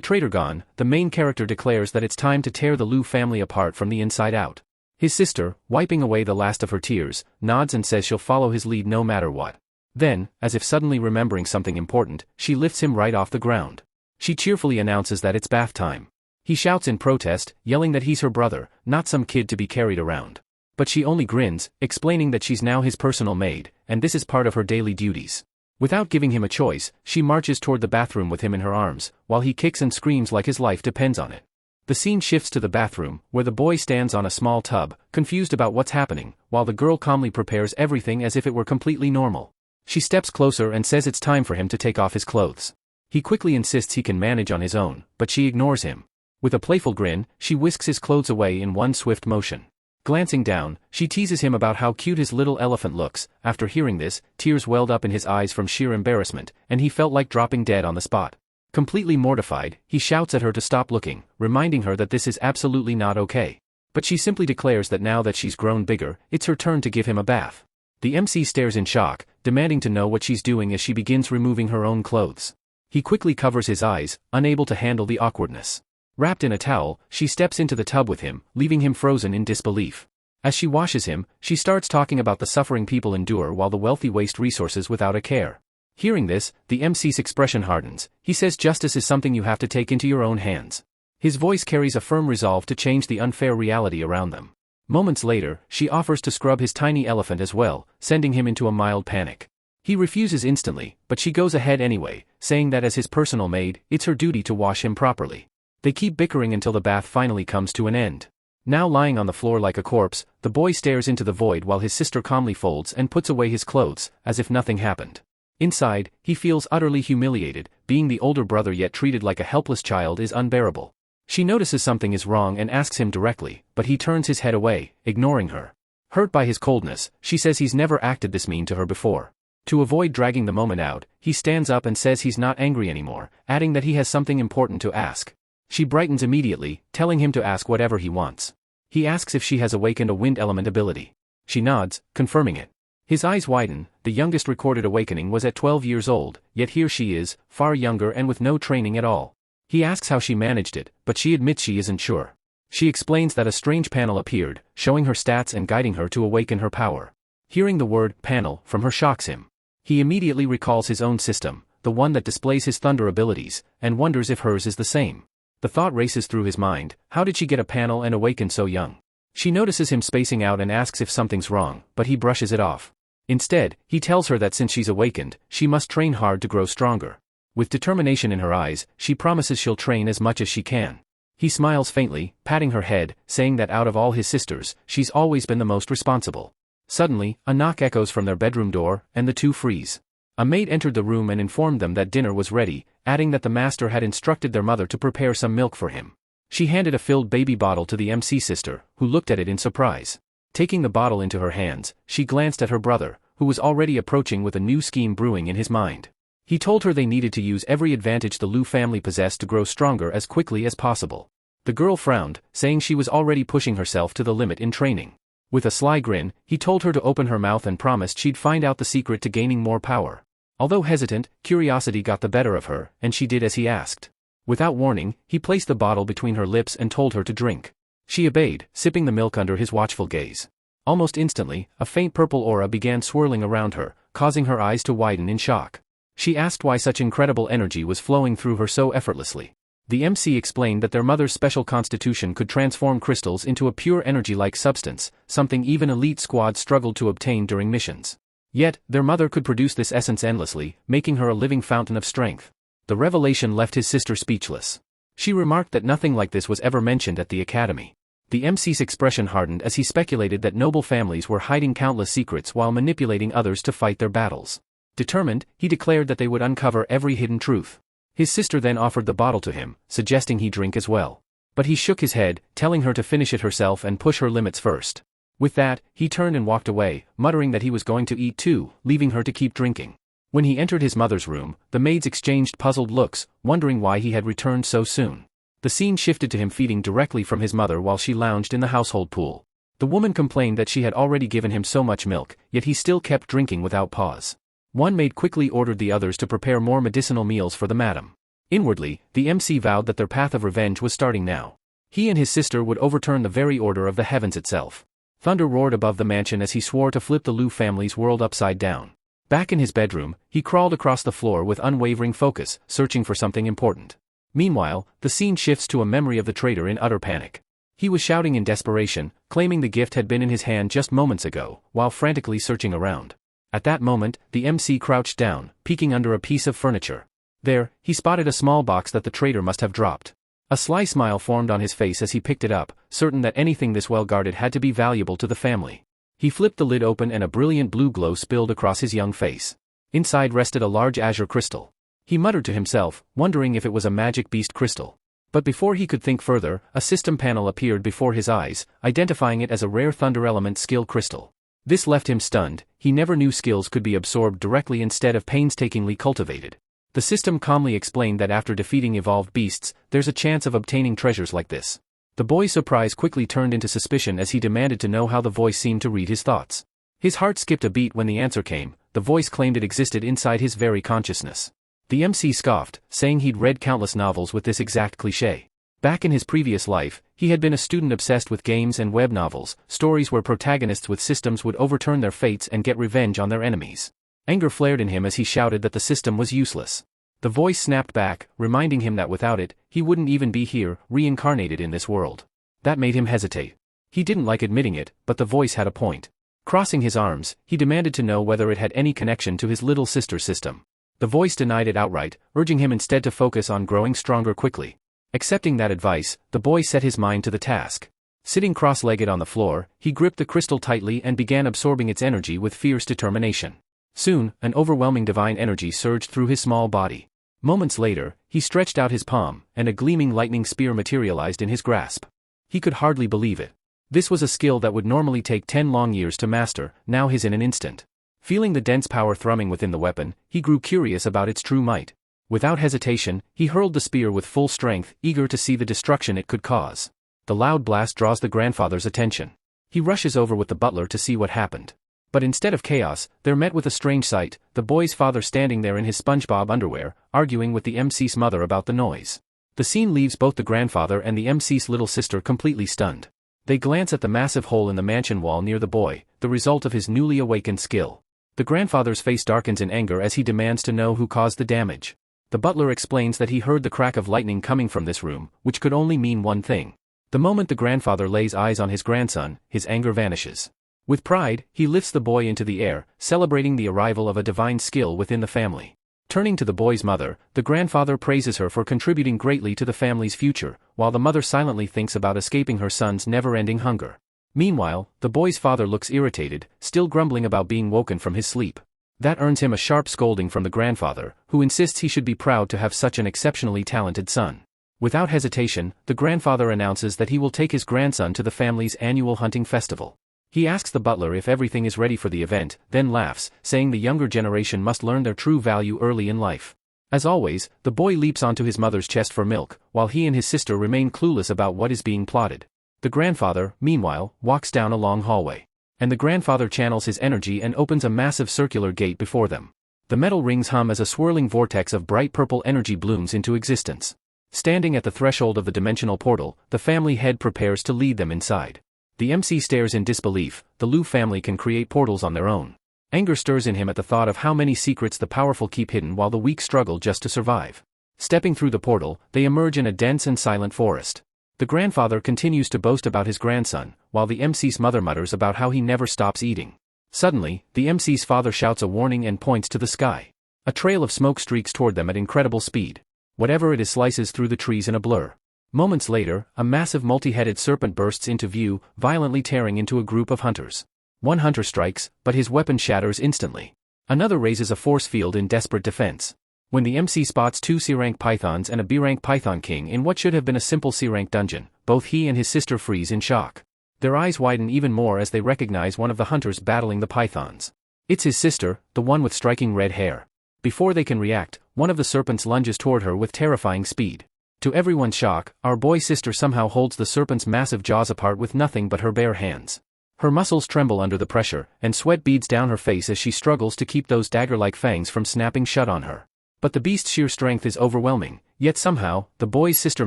traitor gone, the main character declares that it's time to tear the Liu family apart from the inside out. His sister, wiping away the last of her tears, nods and says she'll follow his lead no matter what. Then, as if suddenly remembering something important, she lifts him right off the ground. She cheerfully announces that it's bath time. He shouts in protest, yelling that he's her brother, not some kid to be carried around. But she only grins, explaining that she's now his personal maid, and this is part of her daily duties. Without giving him a choice, she marches toward the bathroom with him in her arms, while he kicks and screams like his life depends on it. The scene shifts to the bathroom, where the boy stands on a small tub, confused about what's happening, while the girl calmly prepares everything as if it were completely normal. She steps closer and says it's time for him to take off his clothes. He quickly insists he can manage on his own, but she ignores him. With a playful grin, she whisks his clothes away in one swift motion. Glancing down, she teases him about how cute his little elephant looks. After hearing this, tears welled up in his eyes from sheer embarrassment, and he felt like dropping dead on the spot. Completely mortified, he shouts at her to stop looking, reminding her that this is absolutely not okay. But she simply declares that now that she's grown bigger, it's her turn to give him a bath. The MC stares in shock, demanding to know what she's doing as she begins removing her own clothes. He quickly covers his eyes, unable to handle the awkwardness. Wrapped in a towel, she steps into the tub with him, leaving him frozen in disbelief. As she washes him, she starts talking about the suffering people endure while the wealthy waste resources without a care. Hearing this, the MC's expression hardens. He says justice is something you have to take into your own hands. His voice carries a firm resolve to change the unfair reality around them. Moments later, she offers to scrub his tiny elephant as well, sending him into a mild panic. He refuses instantly, but she goes ahead anyway, saying that as his personal maid, it's her duty to wash him properly. They keep bickering until the bath finally comes to an end. Now lying on the floor like a corpse, the boy stares into the void while his sister calmly folds and puts away his clothes, as if nothing happened. Inside, he feels utterly humiliated. Being the older brother yet treated like a helpless child is unbearable. She notices something is wrong and asks him directly, but he turns his head away, ignoring her. Hurt by his coldness, she says he's never acted this mean to her before. To avoid dragging the moment out, he stands up and says he's not angry anymore, adding that he has something important to ask. She brightens immediately, telling him to ask whatever he wants. He asks if she has awakened a wind element ability. She nods, confirming it. His eyes widen. The youngest recorded awakening was at 12 years old, yet here she is, far younger and with no training at all. He asks how she managed it, but she admits she isn't sure. She explains that a strange panel appeared, showing her stats and guiding her to awaken her power. Hearing the word panel from her shocks him. He immediately recalls his own system, the one that displays his thunder abilities, and wonders if hers is the same. The thought races through his mind, how did she get a panel and awaken so young? She notices him spacing out and asks if something's wrong, but he brushes it off. Instead, he tells her that since she's awakened, she must train hard to grow stronger. With determination in her eyes, she promises she'll train as much as she can. He smiles faintly, patting her head, saying that out of all his sisters, she's always been the most responsible. Suddenly, a knock echoes from their bedroom door, and the two freeze. A maid entered the room and informed them that dinner was ready, adding that the master had instructed their mother to prepare some milk for him. She handed a filled baby bottle to the MC sister, who looked at it in surprise. Taking the bottle into her hands, she glanced at her brother, who was already approaching with a new scheme brewing in his mind. He told her they needed to use every advantage the Liu family possessed to grow stronger as quickly as possible. The girl frowned, saying she was already pushing herself to the limit in training. With a sly grin, he told her to open her mouth and promised she'd find out the secret to gaining more power. Although hesitant, curiosity got the better of her, and she did as he asked. Without warning, he placed the bottle between her lips and told her to drink. She obeyed, sipping the milk under his watchful gaze. Almost instantly, a faint purple aura began swirling around her, causing her eyes to widen in shock. She asked why such incredible energy was flowing through her so effortlessly. The MC explained that their mother's special constitution could transform crystals into a pure energy-like substance, something even elite squads struggled to obtain during missions. Yet, their mother could produce this essence endlessly, making her a living fountain of strength. The revelation left his sister speechless. She remarked that nothing like this was ever mentioned at the academy. The MC's expression hardened as he speculated that noble families were hiding countless secrets while manipulating others to fight their battles. Determined, he declared that they would uncover every hidden truth. His sister then offered the bottle to him, suggesting he drink as well. But he shook his head, telling her to finish it herself and push her limits first. With that, he turned and walked away, muttering that he was going to eat too, leaving her to keep drinking. When he entered his mother's room, the maids exchanged puzzled looks, wondering why he had returned so soon. The scene shifted to him feeding directly from his mother while she lounged in the household pool. The woman complained that she had already given him so much milk, yet he still kept drinking without pause. One maid quickly ordered the others to prepare more medicinal meals for the madam. Inwardly, the MC vowed that their path of revenge was starting now. He and his sister would overturn the very order of the heavens itself. Thunder roared above the mansion as he swore to flip the Liu family's world upside down. Back in his bedroom, he crawled across the floor with unwavering focus, searching for something important. Meanwhile, the scene shifts to a memory of the traitor in utter panic. He was shouting in desperation, claiming the gift had been in his hand just moments ago, while frantically searching around. At that moment, the MC crouched down, peeking under a piece of furniture. There, he spotted a small box that the traitor must have dropped. A sly smile formed on his face as he picked it up, certain that anything this well guarded had to be valuable to the family. He flipped the lid open and a brilliant blue glow spilled across his young face. Inside rested a large azure crystal. He muttered to himself, wondering if it was a magic beast crystal. But before he could think further, a system panel appeared before his eyes, identifying it as a rare thunder element skill crystal. This left him stunned. He never knew skills could be absorbed directly instead of painstakingly cultivated. The system calmly explained that after defeating evolved beasts, there's a chance of obtaining treasures like this. The boy's surprise quickly turned into suspicion as he demanded to know how the voice seemed to read his thoughts. His heart skipped a beat when the answer came. The voice claimed it existed inside his very consciousness. The MC scoffed, saying he'd read countless novels with this exact cliché. Back in his previous life, he had been a student obsessed with games and web novels, stories where protagonists with systems would overturn their fates and get revenge on their enemies. Anger flared in him as he shouted that the system was useless. The voice snapped back, reminding him that without it, he wouldn't even be here, reincarnated in this world. That made him hesitate. He didn't like admitting it, but the voice had a point. Crossing his arms, he demanded to know whether it had any connection to his little sister's system. The voice denied it outright, urging him instead to focus on growing stronger quickly. Accepting that advice, the boy set his mind to the task. Sitting cross-legged on the floor, he gripped the crystal tightly and began absorbing its energy with fierce determination. Soon, an overwhelming divine energy surged through his small body. Moments later, he stretched out his palm, and a gleaming lightning spear materialized in his grasp. He could hardly believe it. This was a skill that would normally take 10 long years to master, now his in an instant. Feeling the dense power thrumming within the weapon, he grew curious about its true might. Without hesitation, he hurled the spear with full strength, eager to see the destruction it could cause. The loud blast draws the grandfather's attention. He rushes over with the butler to see what happened. But instead of chaos, they're met with a strange sight, the boy's father standing there in his SpongeBob underwear, arguing with the MC's mother about the noise. The scene leaves both the grandfather and the MC's little sister completely stunned. They glance at the massive hole in the mansion wall near the boy, the result of his newly awakened skill. The grandfather's face darkens in anger as he demands to know who caused the damage. The butler explains that he heard the crack of lightning coming from this room, which could only mean one thing. The moment the grandfather lays eyes on his grandson, his anger vanishes. With pride, he lifts the boy into the air, celebrating the arrival of a divine skill within the family. Turning to the boy's mother, the grandfather praises her for contributing greatly to the family's future, while the mother silently thinks about escaping her son's never-ending hunger. Meanwhile, the boy's father looks irritated, still grumbling about being woken from his sleep. That earns him a sharp scolding from the grandfather, who insists he should be proud to have such an exceptionally talented son. Without hesitation, the grandfather announces that he will take his grandson to the family's annual hunting festival. He asks the butler if everything is ready for the event, then laughs, saying the younger generation must learn their true value early in life. As always, the boy leaps onto his mother's chest for milk, while he and his sister remain clueless about what is being plotted. The grandfather, meanwhile, walks down a long hallway. And the grandfather channels his energy and opens a massive circular gate before them. The metal rings hum as a swirling vortex of bright purple energy blooms into existence. Standing at the threshold of the dimensional portal, the family head prepares to lead them inside. The MC stares in disbelief. The Liu family can create portals on their own. Anger stirs in him at the thought of how many secrets the powerful keep hidden while the weak struggle just to survive. Stepping through the portal, they emerge in a dense and silent forest. The grandfather continues to boast about his grandson, while the MC's mother mutters about how he never stops eating. Suddenly, the MC's father shouts a warning and points to the sky. A trail of smoke streaks toward them at incredible speed. Whatever it is slices through the trees in a blur. Moments later, a massive multi-headed serpent bursts into view, violently tearing into a group of hunters. One hunter strikes, but his weapon shatters instantly. Another raises a force field in desperate defense. When the MC spots 2 C-rank pythons and a B-rank python king in what should have been a simple C-rank dungeon, both he and his sister freeze in shock. Their eyes widen even more as they recognize one of the hunters battling the pythons. It's his sister, the one with striking red hair. Before they can react, one of the serpents lunges toward her with terrifying speed. To everyone's shock, our boy sister somehow holds the serpent's massive jaws apart with nothing but her bare hands. Her muscles tremble under the pressure, and sweat beads down her face as she struggles to keep those dagger-like fangs from snapping shut on her. But the beast's sheer strength is overwhelming, yet somehow, the boy's sister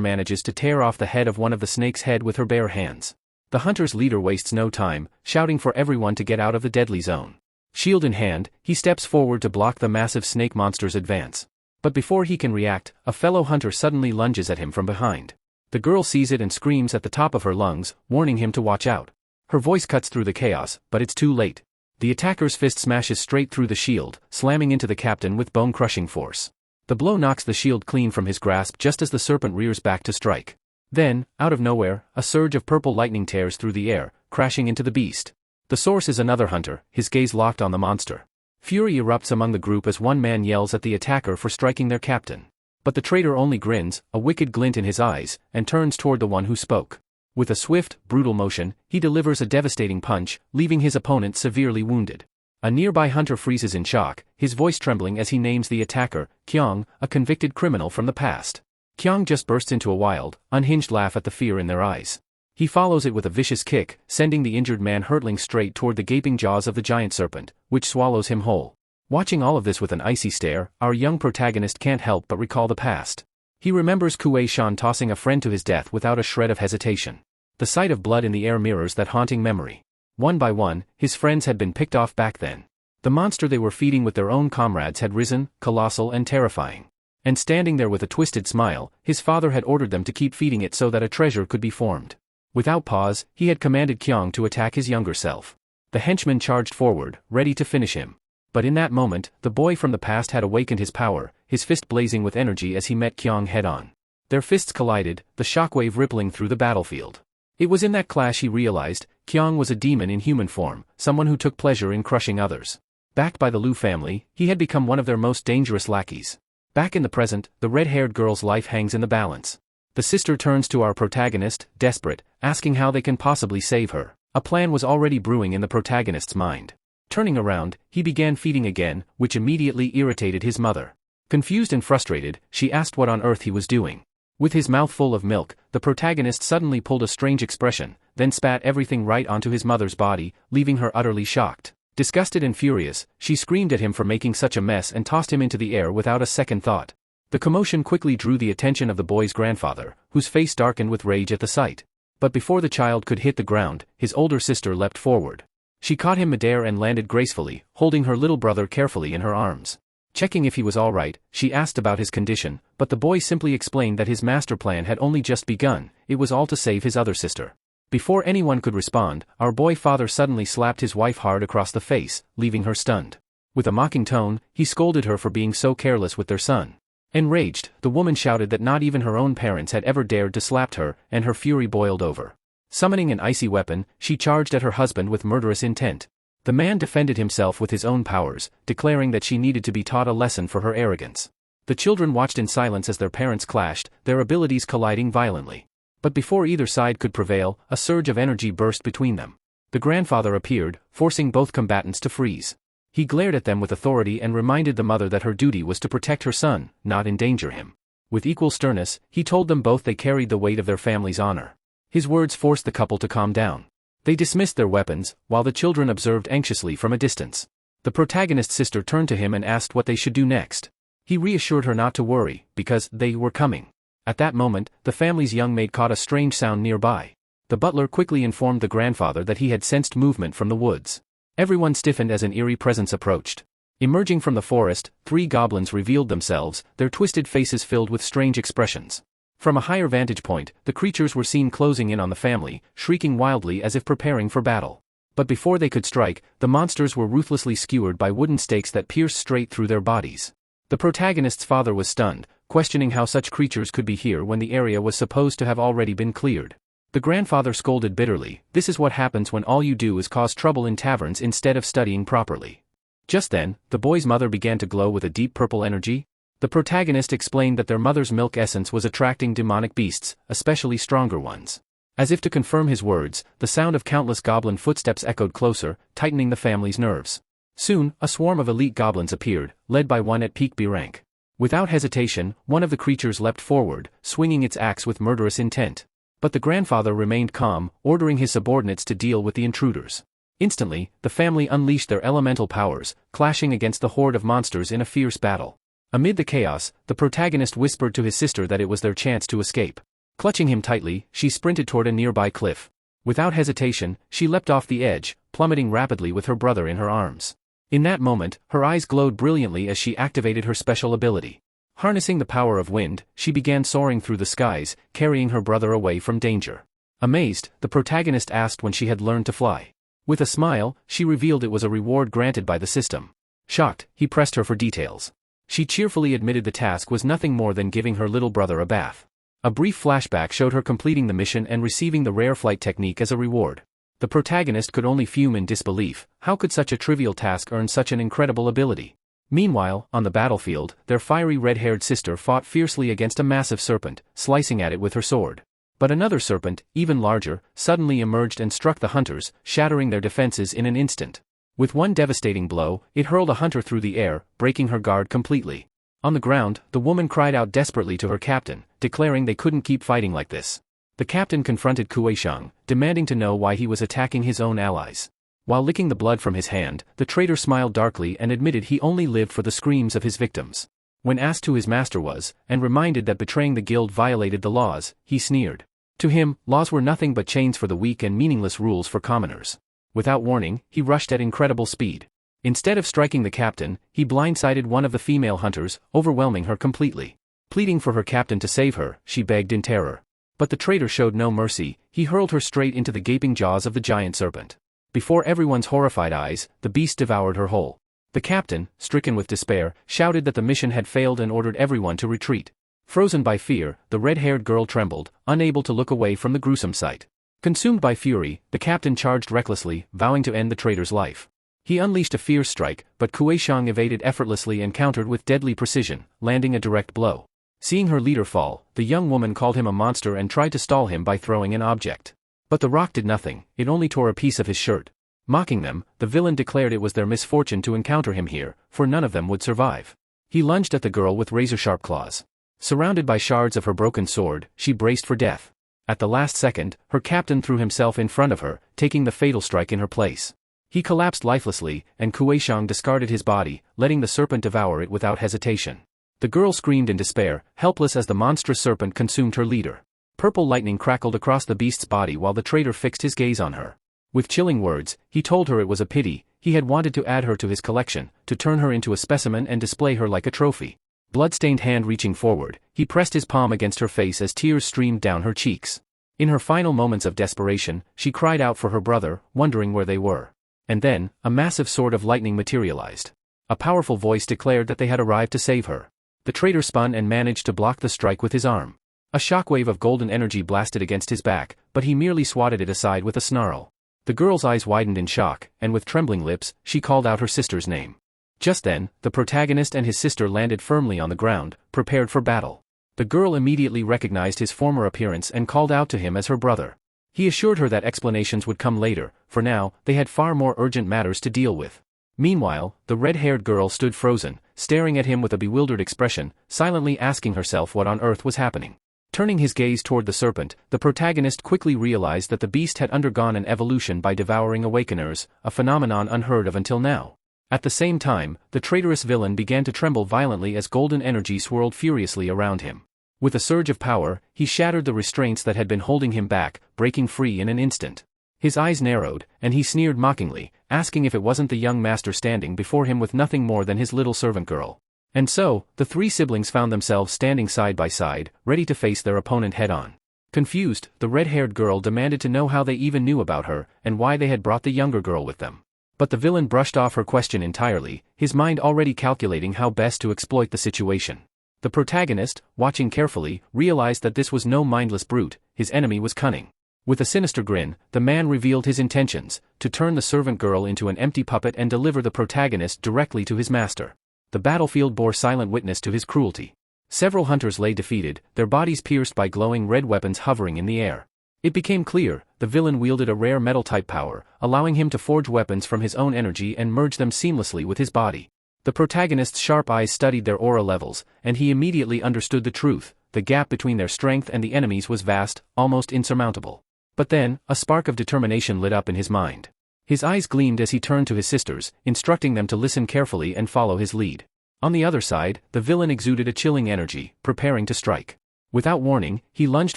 manages to tear off the head of one of the snake's head with her bare hands. The hunter's leader wastes no time, shouting for everyone to get out of the deadly zone. Shield in hand, he steps forward to block the massive snake monster's advance. But before he can react, a fellow hunter suddenly lunges at him from behind. The girl sees it and screams at the top of her lungs, warning him to watch out. Her voice cuts through the chaos, but it's too late. The attacker's fist smashes straight through the shield, slamming into the captain with bone-crushing force. The blow knocks the shield clean from his grasp just as the serpent rears back to strike. Then, out of nowhere, a surge of purple lightning tears through the air, crashing into the beast. The source is another hunter, his gaze locked on the monster. Fury erupts among the group as one man yells at the attacker for striking their captain. But the traitor only grins, a wicked glint in his eyes, and turns toward the one who spoke. With a swift, brutal motion, he delivers a devastating punch, leaving his opponent severely wounded. A nearby hunter freezes in shock, his voice trembling as he names the attacker, Kyung, a convicted criminal from the past. Kyung just bursts into a wild, unhinged laugh at the fear in their eyes. He follows it with a vicious kick, sending the injured man hurtling straight toward the gaping jaws of the giant serpent, which swallows him whole. Watching all of this with an icy stare, our young protagonist can't help but recall the past. He remembers Kuei Shan tossing a friend to his death without a shred of hesitation. The sight of blood in the air mirrors that haunting memory. One by one, his friends had been picked off back then. The monster they were feeding with their own comrades had risen, colossal and terrifying. And standing there with a twisted smile, his father had ordered them to keep feeding it so that a treasure could be formed. Without pause, he had commanded Kyung to attack his younger self. The henchman charged forward, ready to finish him. But in that moment, the boy from the past had awakened his power, his fist blazing with energy as he met Kyung head-on. Their fists collided, the shockwave rippling through the battlefield. It was in that clash he realized, Kyung was a demon in human form, someone who took pleasure in crushing others. Backed by the Liu family, he had become one of their most dangerous lackeys. Back in the present, the red-haired girl's life hangs in the balance. The sister turns to our protagonist, desperate, asking how they can possibly save her. A plan was already brewing in the protagonist's mind. Turning around, he began feeding again, which immediately irritated his mother. Confused and frustrated, she asked what on earth he was doing. With his mouth full of milk, the protagonist suddenly pulled a strange expression, then spat everything right onto his mother's body, leaving her utterly shocked. Disgusted and furious, she screamed at him for making such a mess and tossed him into the air without a second thought. The commotion quickly drew the attention of the boy's grandfather, whose face darkened with rage at the sight. But before the child could hit the ground, his older sister leapt forward. She caught him midair and landed gracefully, holding her little brother carefully in her arms. Checking if he was all right, she asked about his condition, but the boy simply explained that his master plan had only just begun, it was all to save his other sister. Before anyone could respond, our boy father suddenly slapped his wife hard across the face, leaving her stunned. With a mocking tone, he scolded her for being so careless with their son. Enraged, the woman shouted that not even her own parents had ever dared to slap her, and her fury boiled over. Summoning an icy weapon, she charged at her husband with murderous intent. The man defended himself with his own powers, declaring that she needed to be taught a lesson for her arrogance. The children watched in silence as their parents clashed, their abilities colliding violently. But before either side could prevail, a surge of energy burst between them. The grandfather appeared, forcing both combatants to freeze. He glared at them with authority and reminded the mother that her duty was to protect her son, not endanger him. With equal sternness, he told them both they carried the weight of their family's honor. His words forced the couple to calm down. They dismissed their weapons, while the children observed anxiously from a distance. The protagonist's sister turned to him and asked what they should do next. He reassured her not to worry, because they were coming. At that moment, the family's young maid caught a strange sound nearby. The butler quickly informed the grandfather that he had sensed movement from the woods. Everyone stiffened as an eerie presence approached. Emerging from the forest, 3 goblins revealed themselves, their twisted faces filled with strange expressions. From a higher vantage point, the creatures were seen closing in on the family, shrieking wildly as if preparing for battle. But before they could strike, the monsters were ruthlessly skewered by wooden stakes that pierced straight through their bodies. The protagonist's father was stunned, questioning how such creatures could be here when the area was supposed to have already been cleared. The grandfather scolded bitterly, "This is what happens when all you do is cause trouble in taverns instead of studying properly." Just then, the boy's mother began to glow with a deep purple energy. The protagonist explained that their mother's milk essence was attracting demonic beasts, especially stronger ones. As if to confirm his words, the sound of countless goblin footsteps echoed closer, tightening the family's nerves. Soon, a swarm of elite goblins appeared, led by one at peak B rank. Without hesitation, one of the creatures leapt forward, swinging its axe with murderous intent. But the grandfather remained calm, ordering his subordinates to deal with the intruders. Instantly, the family unleashed their elemental powers, clashing against the horde of monsters in a fierce battle. Amid the chaos, the protagonist whispered to his sister that it was their chance to escape. Clutching him tightly, she sprinted toward a nearby cliff. Without hesitation, she leapt off the edge, plummeting rapidly with her brother in her arms. In that moment, her eyes glowed brilliantly as she activated her special ability. Harnessing the power of wind, she began soaring through the skies, carrying her brother away from danger. Amazed, the protagonist asked when she had learned to fly. With a smile, she revealed it was a reward granted by the system. Shocked, he pressed her for details. She cheerfully admitted the task was nothing more than giving her little brother a bath. A brief flashback showed her completing the mission and receiving the rare flight technique as a reward. The protagonist could only fume in disbelief. How could such a trivial task earn such an incredible ability? Meanwhile, on the battlefield, their fiery red-haired sister fought fiercely against a massive serpent, slicing at it with her sword. But another serpent, even larger, suddenly emerged and struck the hunters, shattering their defenses in an instant. With one devastating blow, it hurled a hunter through the air, breaking her guard completely. On the ground, the woman cried out desperately to her captain, declaring they couldn't keep fighting like this. The captain confronted Kuei-shang, demanding to know why he was attacking his own allies. While licking the blood from his hand, the traitor smiled darkly and admitted he only lived for the screams of his victims. When asked who his master was, and reminded that betraying the guild violated the laws, he sneered. To him, laws were nothing but chains for the weak and meaningless rules for commoners. Without warning, he rushed at incredible speed. Instead of striking the captain, he blindsided one of the female hunters, overwhelming her completely. Pleading for her captain to save her, she begged in terror. But the traitor showed no mercy. He hurled her straight into the gaping jaws of the giant serpent. Before everyone's horrified eyes, the beast devoured her whole. The captain, stricken with despair, shouted that the mission had failed and ordered everyone to retreat. Frozen by fear, the red-haired girl trembled, unable to look away from the gruesome sight. Consumed by fury, the captain charged recklessly, vowing to end the traitor's life. He unleashed a fierce strike, but Kuei-shang evaded effortlessly and countered with deadly precision, landing a direct blow. Seeing her leader fall, the young woman called him a monster and tried to stall him by throwing an object. But the rock did nothing, it only tore a piece of his shirt. Mocking them, the villain declared it was their misfortune to encounter him here, for none of them would survive. He lunged at the girl with razor-sharp claws. Surrounded by shards of her broken sword, she braced for death. At the last second, her captain threw himself in front of her, taking the fatal strike in her place. He collapsed lifelessly, and Kuei-shang discarded his body, letting the serpent devour it without hesitation. The girl screamed in despair, helpless as the monstrous serpent consumed her leader. Purple lightning crackled across the beast's body while the traitor fixed his gaze on her. With chilling words, he told her it was a pity, he had wanted to add her to his collection, to turn her into a specimen and display her like a trophy. Blood-stained hand reaching forward, he pressed his palm against her face as tears streamed down her cheeks. In her final moments of desperation, she cried out for her brother, wondering where they were. And then, a massive sword of lightning materialized. A powerful voice declared that they had arrived to save her. The traitor spun and managed to block the strike with his arm. A shockwave of golden energy blasted against his back, but he merely swatted it aside with a snarl. The girl's eyes widened in shock, and with trembling lips, she called out her sister's name. Just then, the protagonist and his sister landed firmly on the ground, prepared for battle. The girl immediately recognized his former appearance and called out to him as her brother. He assured her that explanations would come later. For now, they had far more urgent matters to deal with. Meanwhile, the red-haired girl stood frozen, staring at him with a bewildered expression, silently asking herself what on earth was happening. Turning his gaze toward the serpent, the protagonist quickly realized that the beast had undergone an evolution by devouring awakeners, a phenomenon unheard of until now. At the same time, the traitorous villain began to tremble violently as golden energy swirled furiously around him. With a surge of power, he shattered the restraints that had been holding him back, breaking free in an instant. His eyes narrowed, and he sneered mockingly, asking if it wasn't the young master standing before him with nothing more than his little servant girl. And so, the three siblings found themselves standing side by side, ready to face their opponent head-on. Confused, the red-haired girl demanded to know how they even knew about her, and why they had brought the younger girl with them. But the villain brushed off her question entirely, his mind already calculating how best to exploit the situation. The protagonist, watching carefully, realized that this was no mindless brute, his enemy was cunning. With a sinister grin, the man revealed his intentions, to turn the servant girl into an empty puppet and deliver the protagonist directly to his master. The battlefield bore silent witness to his cruelty. Several hunters lay defeated, their bodies pierced by glowing red weapons hovering in the air. It became clear, the villain wielded a rare metal-type power, allowing him to forge weapons from his own energy and merge them seamlessly with his body. The protagonist's sharp eyes studied their aura levels, and he immediately understood the truth: the gap between their strength and the enemy's was vast, almost insurmountable. But then, a spark of determination lit up in his mind. His eyes gleamed as he turned to his sisters, instructing them to listen carefully and follow his lead. On the other side, the villain exuded a chilling energy, preparing to strike. Without warning, he lunged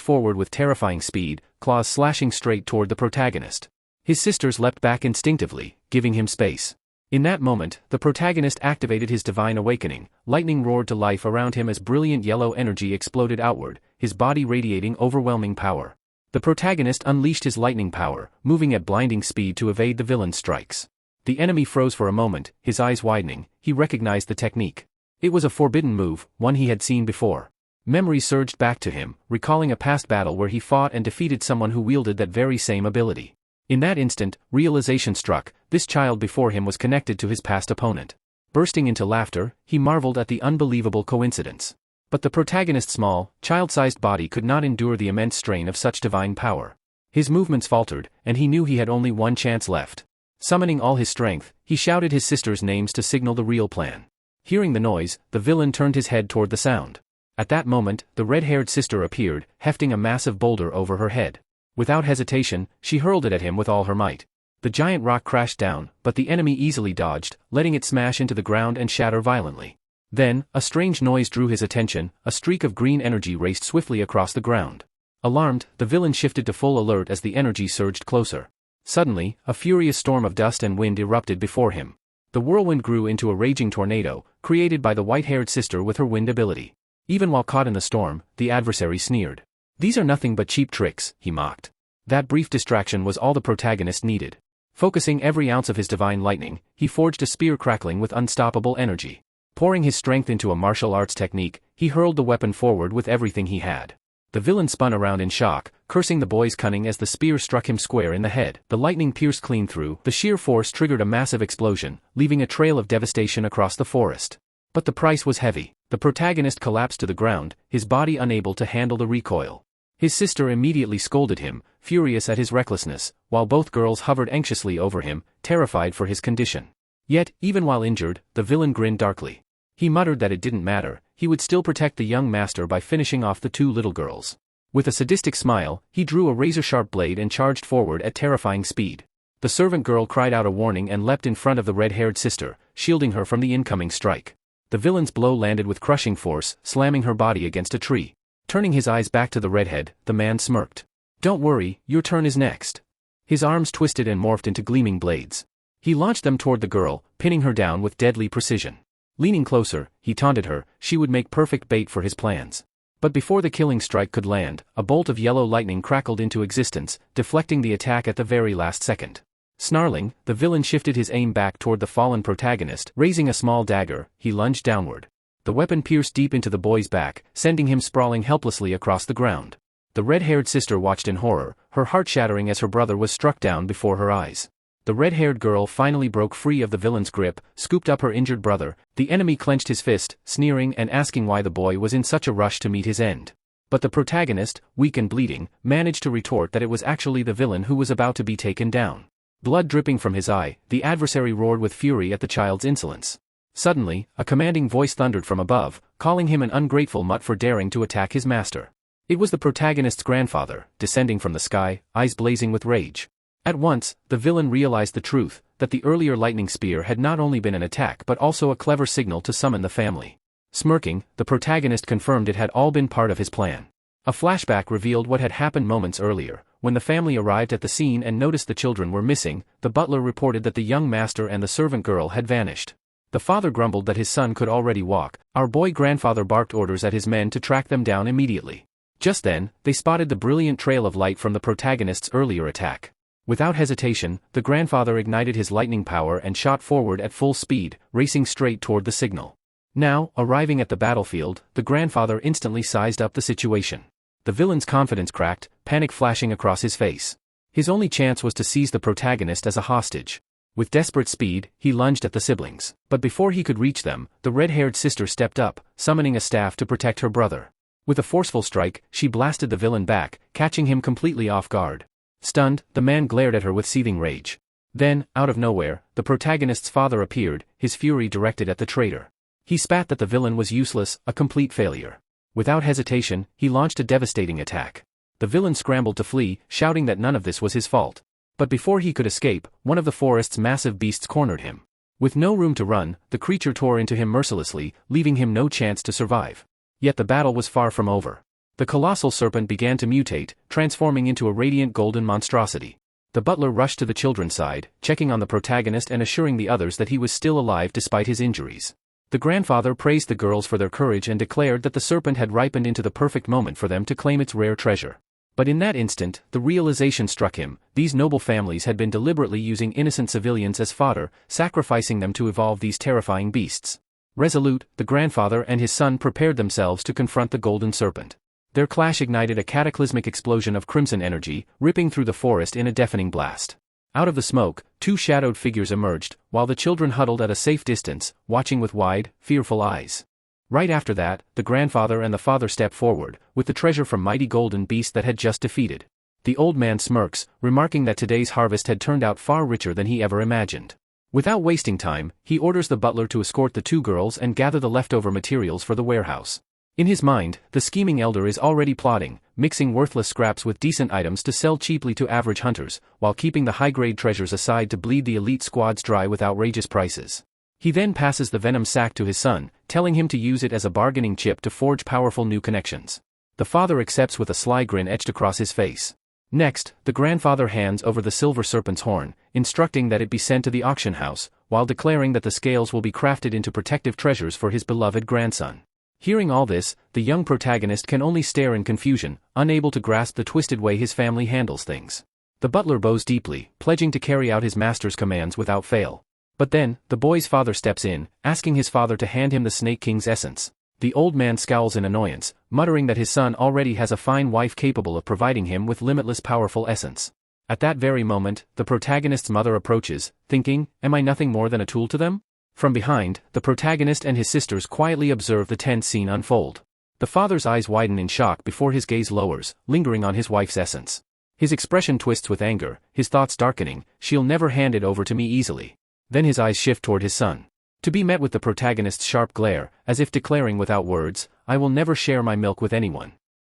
forward with terrifying speed, claws slashing straight toward the protagonist. His sisters leapt back instinctively, giving him space. In that moment, the protagonist activated his divine awakening. Lightning roared to life around him as brilliant yellow energy exploded outward, his body radiating overwhelming power. The protagonist unleashed his lightning power, moving at blinding speed to evade the villain's strikes. The enemy froze for a moment, his eyes widening. He recognized the technique. It was a forbidden move, one he had seen before. Memory surged back to him, recalling a past battle where he fought and defeated someone who wielded that very same ability. In that instant, realization struck: this child before him was connected to his past opponent. Bursting into laughter, he marveled at the unbelievable coincidence. But the protagonist's small, child-sized body could not endure the immense strain of such divine power. His movements faltered, and he knew he had only one chance left. Summoning all his strength, he shouted his sisters' names to signal the real plan. Hearing the noise, the villain turned his head toward the sound. At that moment, the red-haired sister appeared, hefting a massive boulder over her head. Without hesitation, she hurled it at him with all her might. The giant rock crashed down, but the enemy easily dodged, letting it smash into the ground and shatter violently. Then, a strange noise drew his attention. A streak of green energy raced swiftly across the ground. Alarmed, the villain shifted to full alert as the energy surged closer. Suddenly, a furious storm of dust and wind erupted before him. The whirlwind grew into a raging tornado, created by the white-haired sister with her wind ability. Even while caught in the storm, the adversary sneered. "These are nothing but cheap tricks," he mocked. That brief distraction was all the protagonist needed. Focusing every ounce of his divine lightning, he forged a spear crackling with unstoppable energy. Pouring his strength into a martial arts technique, he hurled the weapon forward with everything he had. The villain spun around in shock, cursing the boy's cunning as the spear struck him square in the head. The lightning pierced clean through. The sheer force triggered a massive explosion, leaving a trail of devastation across the forest. But the price was heavy. The protagonist collapsed to the ground, his body unable to handle the recoil. His sister immediately scolded him, furious at his recklessness, while both girls hovered anxiously over him, terrified for his condition. Yet, even while injured, the villain grinned darkly. He muttered that it didn't matter, he would still protect the young master by finishing off the two little girls. With a sadistic smile, he drew a razor-sharp blade and charged forward at terrifying speed. The servant girl cried out a warning and leapt in front of the red-haired sister, shielding her from the incoming strike. The villain's blow landed with crushing force, slamming her body against a tree. Turning his eyes back to the redhead, the man smirked. "Don't worry, your turn is next." His arms twisted and morphed into gleaming blades. He launched them toward the girl, pinning her down with deadly precision. Leaning closer, he taunted her. She would make perfect bait for his plans. But before the killing strike could land, a bolt of yellow lightning crackled into existence, deflecting the attack at the very last second. Snarling, the villain shifted his aim back toward the fallen protagonist. Raising a small dagger, he lunged downward. The weapon pierced deep into the boy's back, sending him sprawling helplessly across the ground. The red-haired sister watched in horror, her heart shattering as her brother was struck down before her eyes. The red-haired girl finally broke free of the villain's grip, scooped up her injured brother. The enemy clenched his fist, sneering and asking why the boy was in such a rush to meet his end. But the protagonist, weak and bleeding, managed to retort that it was actually the villain who was about to be taken down. Blood dripping from his eye, the adversary roared with fury at the child's insolence. Suddenly, a commanding voice thundered from above, calling him an ungrateful mutt for daring to attack his master. It was the protagonist's grandfather, descending from the sky, eyes blazing with rage. At once, the villain realized the truth, that the earlier lightning spear had not only been an attack but also a clever signal to summon the family. Smirking, the protagonist confirmed it had all been part of his plan. A flashback revealed what had happened moments earlier. When the family arrived at the scene and noticed the children were missing, the butler reported that the young master and the servant girl had vanished. The father grumbled that his son could already walk. Our boy grandfather barked orders at his men to track them down immediately. Just then, they spotted the brilliant trail of light from the protagonist's earlier attack. Without hesitation, the grandfather ignited his lightning power and shot forward at full speed, racing straight toward the signal. Now, arriving at the battlefield, the grandfather instantly sized up the situation. The villain's confidence cracked, panic flashing across his face. His only chance was to seize the protagonist as a hostage. With desperate speed, he lunged at the siblings. But before he could reach them, the red-haired sister stepped up, summoning a staff to protect her brother. With a forceful strike, she blasted the villain back, catching him completely off guard. Stunned, the man glared at her with seething rage. Then, out of nowhere, the protagonist's father appeared, his fury directed at the traitor. He spat that the villain was useless, a complete failure. Without hesitation, he launched a devastating attack. The villain scrambled to flee, shouting that none of this was his fault. But before he could escape, one of the forest's massive beasts cornered him. With no room to run, the creature tore into him mercilessly, leaving him no chance to survive. Yet the battle was far from over. The colossal serpent began to mutate, transforming into a radiant golden monstrosity. The butler rushed to the children's side, checking on the protagonist and assuring the others that he was still alive despite his injuries. The grandfather praised the girls for their courage and declared that the serpent had ripened into the perfect moment for them to claim its rare treasure. But in that instant, the realization struck him: these noble families had been deliberately using innocent civilians as fodder, sacrificing them to evolve these terrifying beasts. Resolute, the grandfather and his son prepared themselves to confront the golden serpent. Their clash ignited a cataclysmic explosion of crimson energy, ripping through the forest in a deafening blast. Out of the smoke, two shadowed figures emerged, while the children huddled at a safe distance, watching with wide, fearful eyes. Right after that, the grandfather and the father stepped forward, with the treasure from mighty golden beast that had just defeated. The old man smirks, remarking that today's harvest had turned out far richer than he ever imagined. Without wasting time, he orders the butler to escort the two girls and gather the leftover materials for the warehouse. In his mind, the scheming elder is already plotting, mixing worthless scraps with decent items to sell cheaply to average hunters, while keeping the high-grade treasures aside to bleed the elite squads dry with outrageous prices. He then passes the venom sac to his son, telling him to use it as a bargaining chip to forge powerful new connections. The father accepts with a sly grin etched across his face. Next, the grandfather hands over the silver serpent's horn, instructing that it be sent to the auction house, while declaring that the scales will be crafted into protective treasures for his beloved grandson. Hearing all this, the young protagonist can only stare in confusion, unable to grasp the twisted way his family handles things. The butler bows deeply, pledging to carry out his master's commands without fail. But then, the boy's father steps in, asking his father to hand him the Snake King's essence. The old man scowls in annoyance, muttering that his son already has a fine wife capable of providing him with limitless powerful essence. At that very moment, the protagonist's mother approaches, thinking, "Am I nothing more than a tool to them?" From behind, the protagonist and his sisters quietly observe the tense scene unfold. The father's eyes widen in shock before his gaze lowers, lingering on his wife's essence. His expression twists with anger, his thoughts darkening: "She'll never hand it over to me easily." Then his eyes shift toward his son. To be met with the protagonist's sharp glare, as if declaring without words, "I will never share my milk with anyone."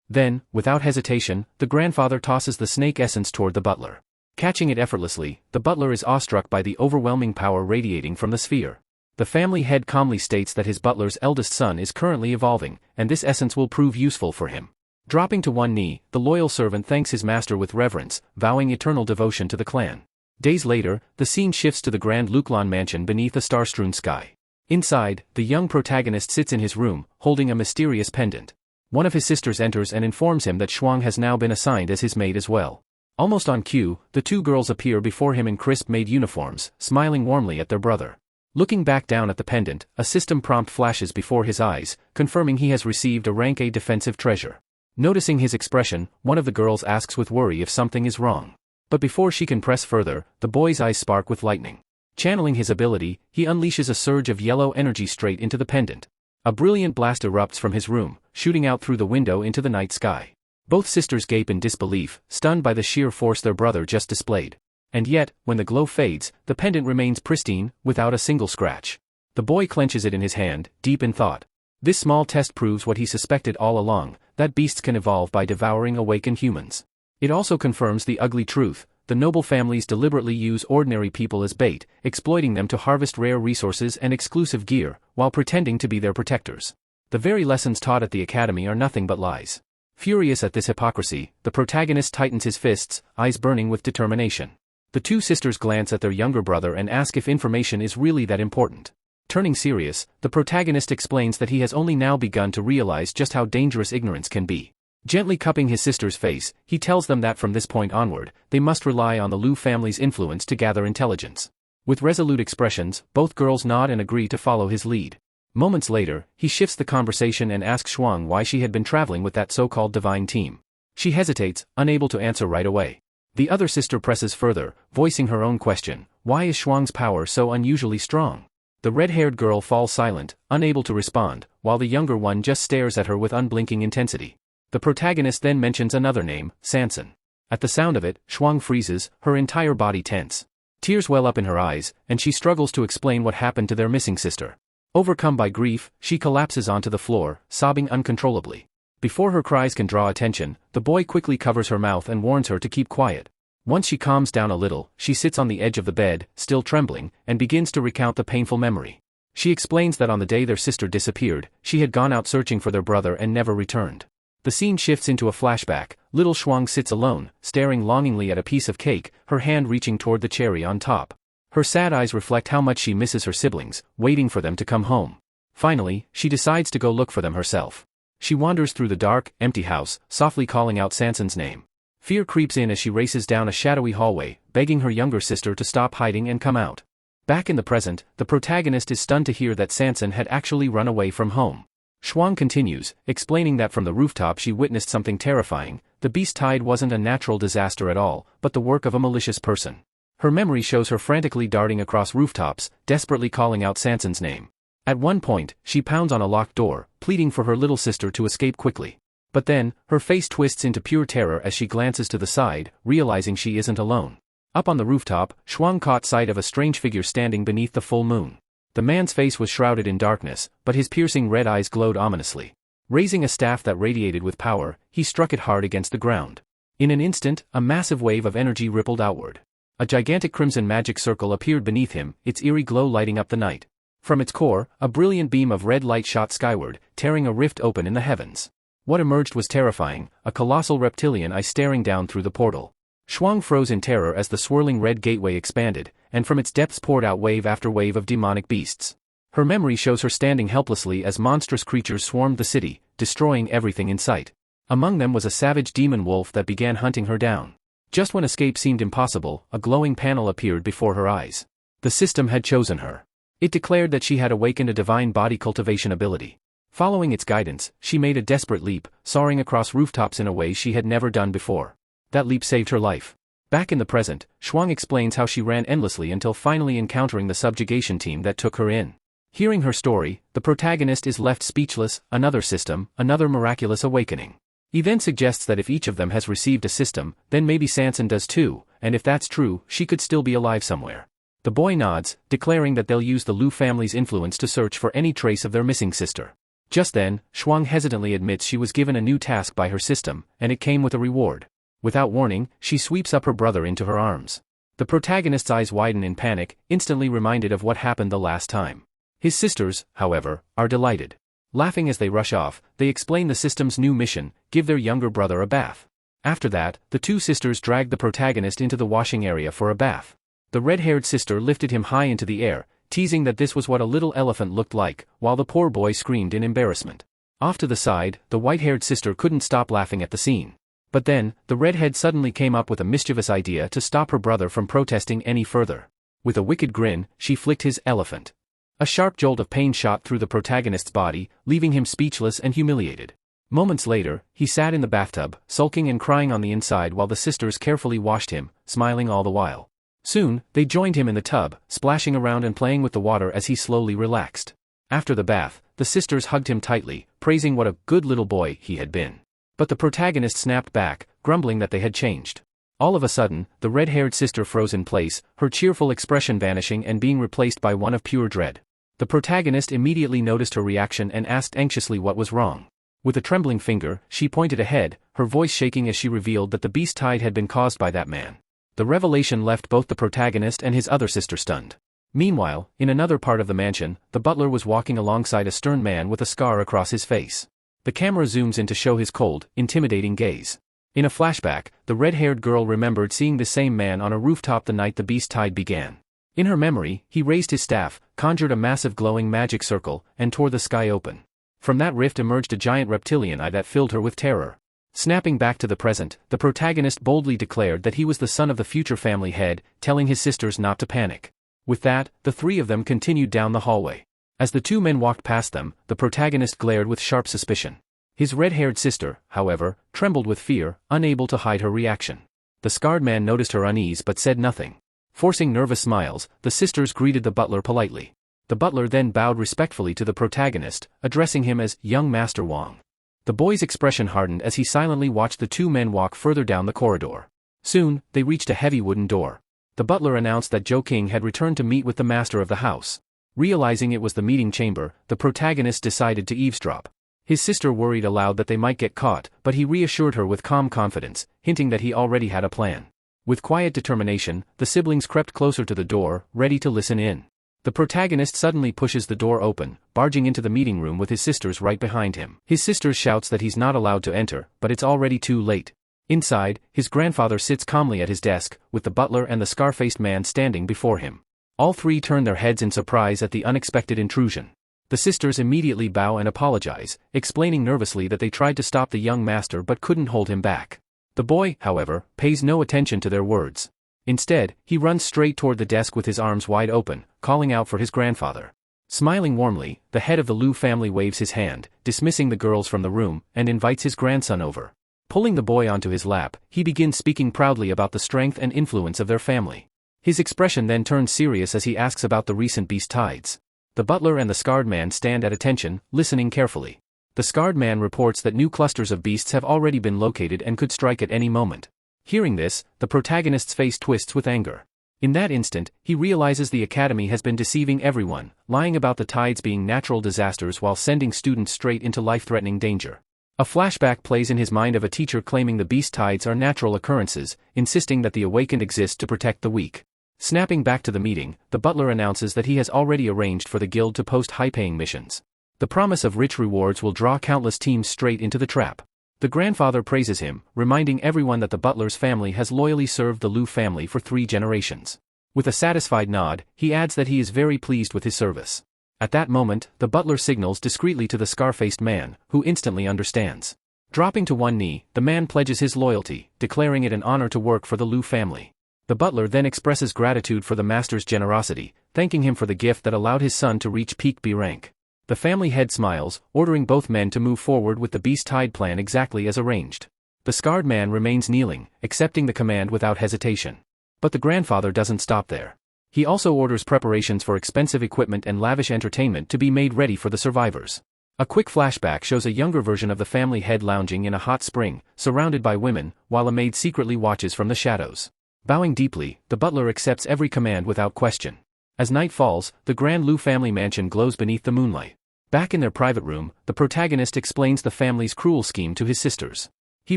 Then, without hesitation, the grandfather tosses the snake essence toward the butler. Catching it effortlessly, the butler is awestruck by the overwhelming power radiating from the sphere. The family head calmly states that his butler's eldest son is currently evolving, and this essence will prove useful for him. Dropping to one knee, the loyal servant thanks his master with reverence, vowing eternal devotion to the clan. Days later, the scene shifts to the Grand Luklon mansion beneath a star-strewn sky. Inside, the young protagonist sits in his room, holding a mysterious pendant. One of his sisters enters and informs him that Shuang has now been assigned as his maid as well. Almost on cue, the two girls appear before him in crisp-made uniforms, smiling warmly at their brother. Looking back down at the pendant, a system prompt flashes before his eyes, confirming he has received a rank A defensive treasure. Noticing his expression, one of the girls asks with worry if something is wrong. But before she can press further, the boy's eyes spark with lightning. Channeling his ability, he unleashes a surge of yellow energy straight into the pendant. A brilliant blast erupts from his room, shooting out through the window into the night sky. Both sisters gape in disbelief, stunned by the sheer force their brother just displayed. And yet, when the glow fades, the pendant remains pristine, without a single scratch. The boy clenches it in his hand, deep in thought. This small test proves what he suspected all along, that beasts can evolve by devouring awakened humans. It also confirms the ugly truth: the noble families deliberately use ordinary people as bait, exploiting them to harvest rare resources and exclusive gear, while pretending to be their protectors. The very lessons taught at the academy are nothing but lies. Furious at this hypocrisy, the protagonist tightens his fists, eyes burning with determination. The two sisters glance at their younger brother and ask if information is really that important. Turning serious, the protagonist explains that he has only now begun to realize just how dangerous ignorance can be. Gently cupping his sister's face, he tells them that from this point onward, they must rely on the Liu family's influence to gather intelligence. With resolute expressions, both girls nod and agree to follow his lead. Moments later, he shifts the conversation and asks Shuang why she had been traveling with that so-called divine team. She hesitates, unable to answer right away. The other sister presses further, voicing her own question: why is Shuang's power so unusually strong? The red-haired girl falls silent, unable to respond, while the younger one just stares at her with unblinking intensity. The protagonist then mentions another name, Sanson. At the sound of it, Shuang freezes, her entire body tense. Tears well up in her eyes, and she struggles to explain what happened to their missing sister. Overcome by grief, she collapses onto the floor, sobbing uncontrollably. Before her cries can draw attention, the boy quickly covers her mouth and warns her to keep quiet. Once she calms down a little, she sits on the edge of the bed, still trembling, and begins to recount the painful memory. She explains that on the day their sister disappeared, she had gone out searching for their brother and never returned. The scene shifts into a flashback. Little Shuang sits alone, staring longingly at a piece of cake, her hand reaching toward the cherry on top. Her sad eyes reflect how much she misses her siblings, waiting for them to come home. Finally, she decides to go look for them herself. She wanders through the dark, empty house, softly calling out Sanson's name. Fear creeps in as she races down a shadowy hallway, begging her younger sister to stop hiding and come out. Back in the present, the protagonist is stunned to hear that Sanson had actually run away from home. Shuang continues, explaining that from the rooftop she witnessed something terrifying. The beast tide wasn't a natural disaster at all, but the work of a malicious person. Her memory shows her frantically darting across rooftops, desperately calling out Sanson's name. At one point, she pounds on a locked door, pleading for her little sister to escape quickly. But then, her face twists into pure terror as she glances to the side, realizing she isn't alone. Up on the rooftop, Shuang caught sight of a strange figure standing beneath the full moon. The man's face was shrouded in darkness, but his piercing red eyes glowed ominously. Raising a staff that radiated with power, he struck it hard against the ground. In an instant, a massive wave of energy rippled outward. A gigantic crimson magic circle appeared beneath him, its eerie glow lighting up the night. From its core, a brilliant beam of red light shot skyward, tearing a rift open in the heavens. What emerged was terrifying, a colossal reptilian eye staring down through the portal. Shuang froze in terror as the swirling red gateway expanded, and from its depths poured out wave after wave of demonic beasts. Her memory shows her standing helplessly as monstrous creatures swarmed the city, destroying everything in sight. Among them was a savage demon wolf that began hunting her down. Just when escape seemed impossible, a glowing panel appeared before her eyes. The system had chosen her. It declared that she had awakened a divine body cultivation ability. Following its guidance, she made a desperate leap, soaring across rooftops in a way she had never done before. That leap saved her life. Back in the present, Shuang explains how she ran endlessly until finally encountering the subjugation team that took her in. Hearing her story, the protagonist is left speechless. Another system, another miraculous awakening. He then suggests that if each of them has received a system, then maybe Sanson does too, and if that's true, she could still be alive somewhere. The boy nods, declaring that they'll use the Lu family's influence to search for any trace of their missing sister. Just then, Shuang hesitantly admits she was given a new task by her system, and it came with a reward. Without warning, she sweeps up her brother into her arms. The protagonist's eyes widen in panic, instantly reminded of what happened the last time. His sisters, however, are delighted. Laughing as they rush off, they explain the system's new mission: give their younger brother a bath. After that, the two sisters drag the protagonist into the washing area for a bath. The red-haired sister lifted him high into the air, teasing that this was what a little elephant looked like, while the poor boy screamed in embarrassment. Off to the side, the white-haired sister couldn't stop laughing at the scene. But then, the redhead suddenly came up with a mischievous idea to stop her brother from protesting any further. With a wicked grin, she flicked his elephant. A sharp jolt of pain shot through the protagonist's body, leaving him speechless and humiliated. Moments later, he sat in the bathtub, sulking and crying on the inside while the sisters carefully washed him, smiling all the while. Soon, they joined him in the tub, splashing around and playing with the water as he slowly relaxed. After the bath, the sisters hugged him tightly, praising what a good little boy he had been. But the protagonist snapped back, grumbling that they had changed. All of a sudden, the red-haired sister froze in place, her cheerful expression vanishing and being replaced by one of pure dread. The protagonist immediately noticed her reaction and asked anxiously what was wrong. With a trembling finger, she pointed ahead, her voice shaking as she revealed that the beast tide had been caused by that man. The revelation left both the protagonist and his other sister stunned. Meanwhile, in another part of the mansion, the butler was walking alongside a stern man with a scar across his face. The camera zooms in to show his cold, intimidating gaze. In a flashback, the red-haired girl remembered seeing the same man on a rooftop the night the beast tide began. In her memory, he raised his staff, conjured a massive glowing magic circle, and tore the sky open. From that rift emerged a giant reptilian eye that filled her with terror. Snapping back to the present, the protagonist boldly declared that he was the son of the future family head, telling his sisters not to panic. With that, the three of them continued down the hallway. As the two men walked past them, the protagonist glared with sharp suspicion. His red-haired sister, however, trembled with fear, unable to hide her reaction. The scarred man noticed her unease but said nothing. Forcing nervous smiles, the sisters greeted the butler politely. The butler then bowed respectfully to the protagonist, addressing him as young Master Wang. The boy's expression hardened as he silently watched the two men walk further down the corridor. Soon, they reached a heavy wooden door. The butler announced that Zhou King had returned to meet with the master of the house. Realizing it was the meeting chamber, the protagonist decided to eavesdrop. His sister worried aloud that they might get caught, but he reassured her with calm confidence, hinting that he already had a plan. With quiet determination, the siblings crept closer to the door, ready to listen in. The protagonist suddenly pushes the door open, barging into the meeting room with his sisters right behind him. His sister shouts that he's not allowed to enter, but it's already too late. Inside, his grandfather sits calmly at his desk, with the butler and the scar-faced man standing before him. All three turn their heads in surprise at the unexpected intrusion. The sisters immediately bow and apologize, explaining nervously that they tried to stop the young master but couldn't hold him back. The boy, however, pays no attention to their words. Instead, he runs straight toward the desk with his arms wide open, calling out for his grandfather. Smiling warmly, the head of the Liu family waves his hand, dismissing the girls from the room, and invites his grandson over. Pulling the boy onto his lap, he begins speaking proudly about the strength and influence of their family. His expression then turns serious as he asks about the recent beast tides. The butler and the scarred man stand at attention, listening carefully. The scarred man reports that new clusters of beasts have already been located and could strike at any moment. Hearing this, the protagonist's face twists with anger. In that instant, he realizes the academy has been deceiving everyone, lying about the tides being natural disasters while sending students straight into life-threatening danger. A flashback plays in his mind of a teacher claiming the beast tides are natural occurrences, insisting that the awakened exist to protect the weak. Snapping back to the meeting, the butler announces that he has already arranged for the guild to post high-paying missions. The promise of rich rewards will draw countless teams straight into the trap. The grandfather praises him, reminding everyone that the butler's family has loyally served the Liu family for 3 generations. With a satisfied nod, he adds that he is very pleased with his service. At that moment, the butler signals discreetly to the scar-faced man, who instantly understands. Dropping to one knee, the man pledges his loyalty, declaring it an honor to work for the Liu family. The butler then expresses gratitude for the master's generosity, thanking him for the gift that allowed his son to reach peak B rank. The family head smiles, ordering both men to move forward with the beast tide plan exactly as arranged. The scarred man remains kneeling, accepting the command without hesitation. But the grandfather doesn't stop there. He also orders preparations for expensive equipment and lavish entertainment to be made ready for the survivors. A quick flashback shows a younger version of the family head lounging in a hot spring, surrounded by women, while a maid secretly watches from the shadows. Bowing deeply, the butler accepts every command without question. As night falls, the Grand Liu family mansion glows beneath the moonlight. Back in their private room, the protagonist explains the family's cruel scheme to his sisters. He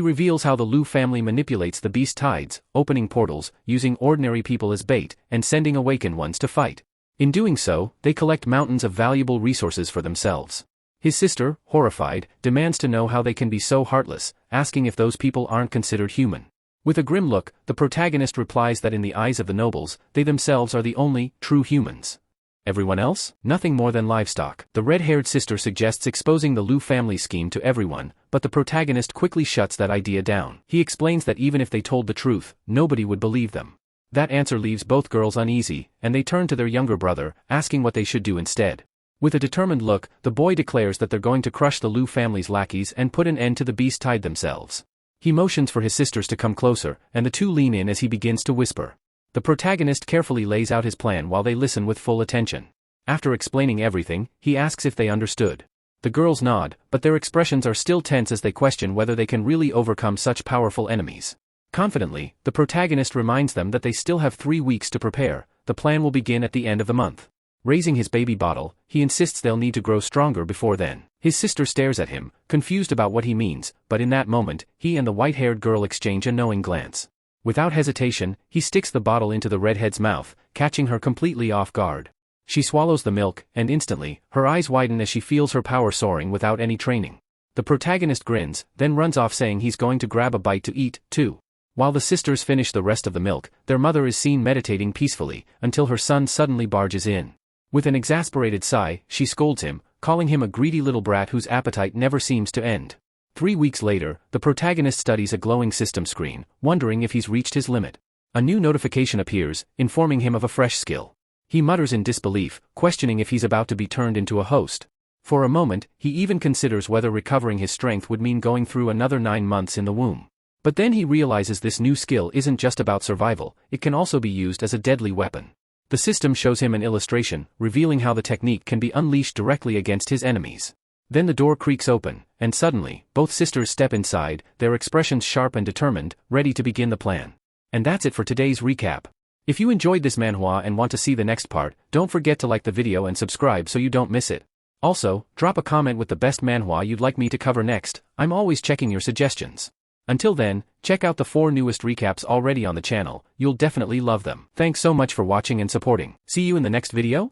reveals how the Liu family manipulates the beast tides, opening portals, using ordinary people as bait, and sending awakened ones to fight. In doing so, they collect mountains of valuable resources for themselves. His sister, horrified, demands to know how they can be so heartless, asking if those people aren't considered human. With a grim look, the protagonist replies that in the eyes of the nobles, they themselves are the only true humans. Everyone else? Nothing more than livestock. The red-haired sister suggests exposing the Liu family scheme to everyone, but the protagonist quickly shuts that idea down. He explains that even if they told the truth, nobody would believe them. That answer leaves both girls uneasy, and they turn to their younger brother, asking what they should do instead. With a determined look, the boy declares that they're going to crush the Liu family's lackeys and put an end to the beast tide themselves. He motions for his sisters to come closer, and the two lean in as he begins to whisper. The protagonist carefully lays out his plan while they listen with full attention. After explaining everything, he asks if they understood. The girls nod, but their expressions are still tense as they question whether they can really overcome such powerful enemies. Confidently, the protagonist reminds them that they still have 3 weeks to prepare. The plan will begin at the end of the month. Raising his baby bottle, he insists they'll need to grow stronger before then. His sister stares at him, confused about what he means, but in that moment, he and the white-haired girl exchange a knowing glance. Without hesitation, he sticks the bottle into the redhead's mouth, catching her completely off guard. She swallows the milk, and instantly, her eyes widen as she feels her power soaring without any training. The protagonist grins, then runs off saying he's going to grab a bite to eat, too. While the sisters finish the rest of the milk, their mother is seen meditating peacefully, until her son suddenly barges in. With an exasperated sigh, she scolds him, calling him a greedy little brat whose appetite never seems to end. 3 weeks later, the protagonist studies a glowing system screen, wondering if he's reached his limit. A new notification appears, informing him of a fresh skill. He mutters in disbelief, questioning if he's about to be turned into a host. For a moment, he even considers whether recovering his strength would mean going through another 9 months in the womb. But then he realizes this new skill isn't just about survival, it can also be used as a deadly weapon. The system shows him an illustration, revealing how the technique can be unleashed directly against his enemies. Then the door creaks open, and suddenly, both sisters step inside, their expressions sharp and determined, ready to begin the plan. And that's it for today's recap. If you enjoyed this manhwa and want to see the next part, don't forget to like the video and subscribe so you don't miss it. Also, drop a comment with the best manhwa you'd like me to cover next. I'm always checking your suggestions. Until then, check out the 4 newest recaps already on the channel, you'll definitely love them. Thanks so much for watching and supporting. See you in the next video?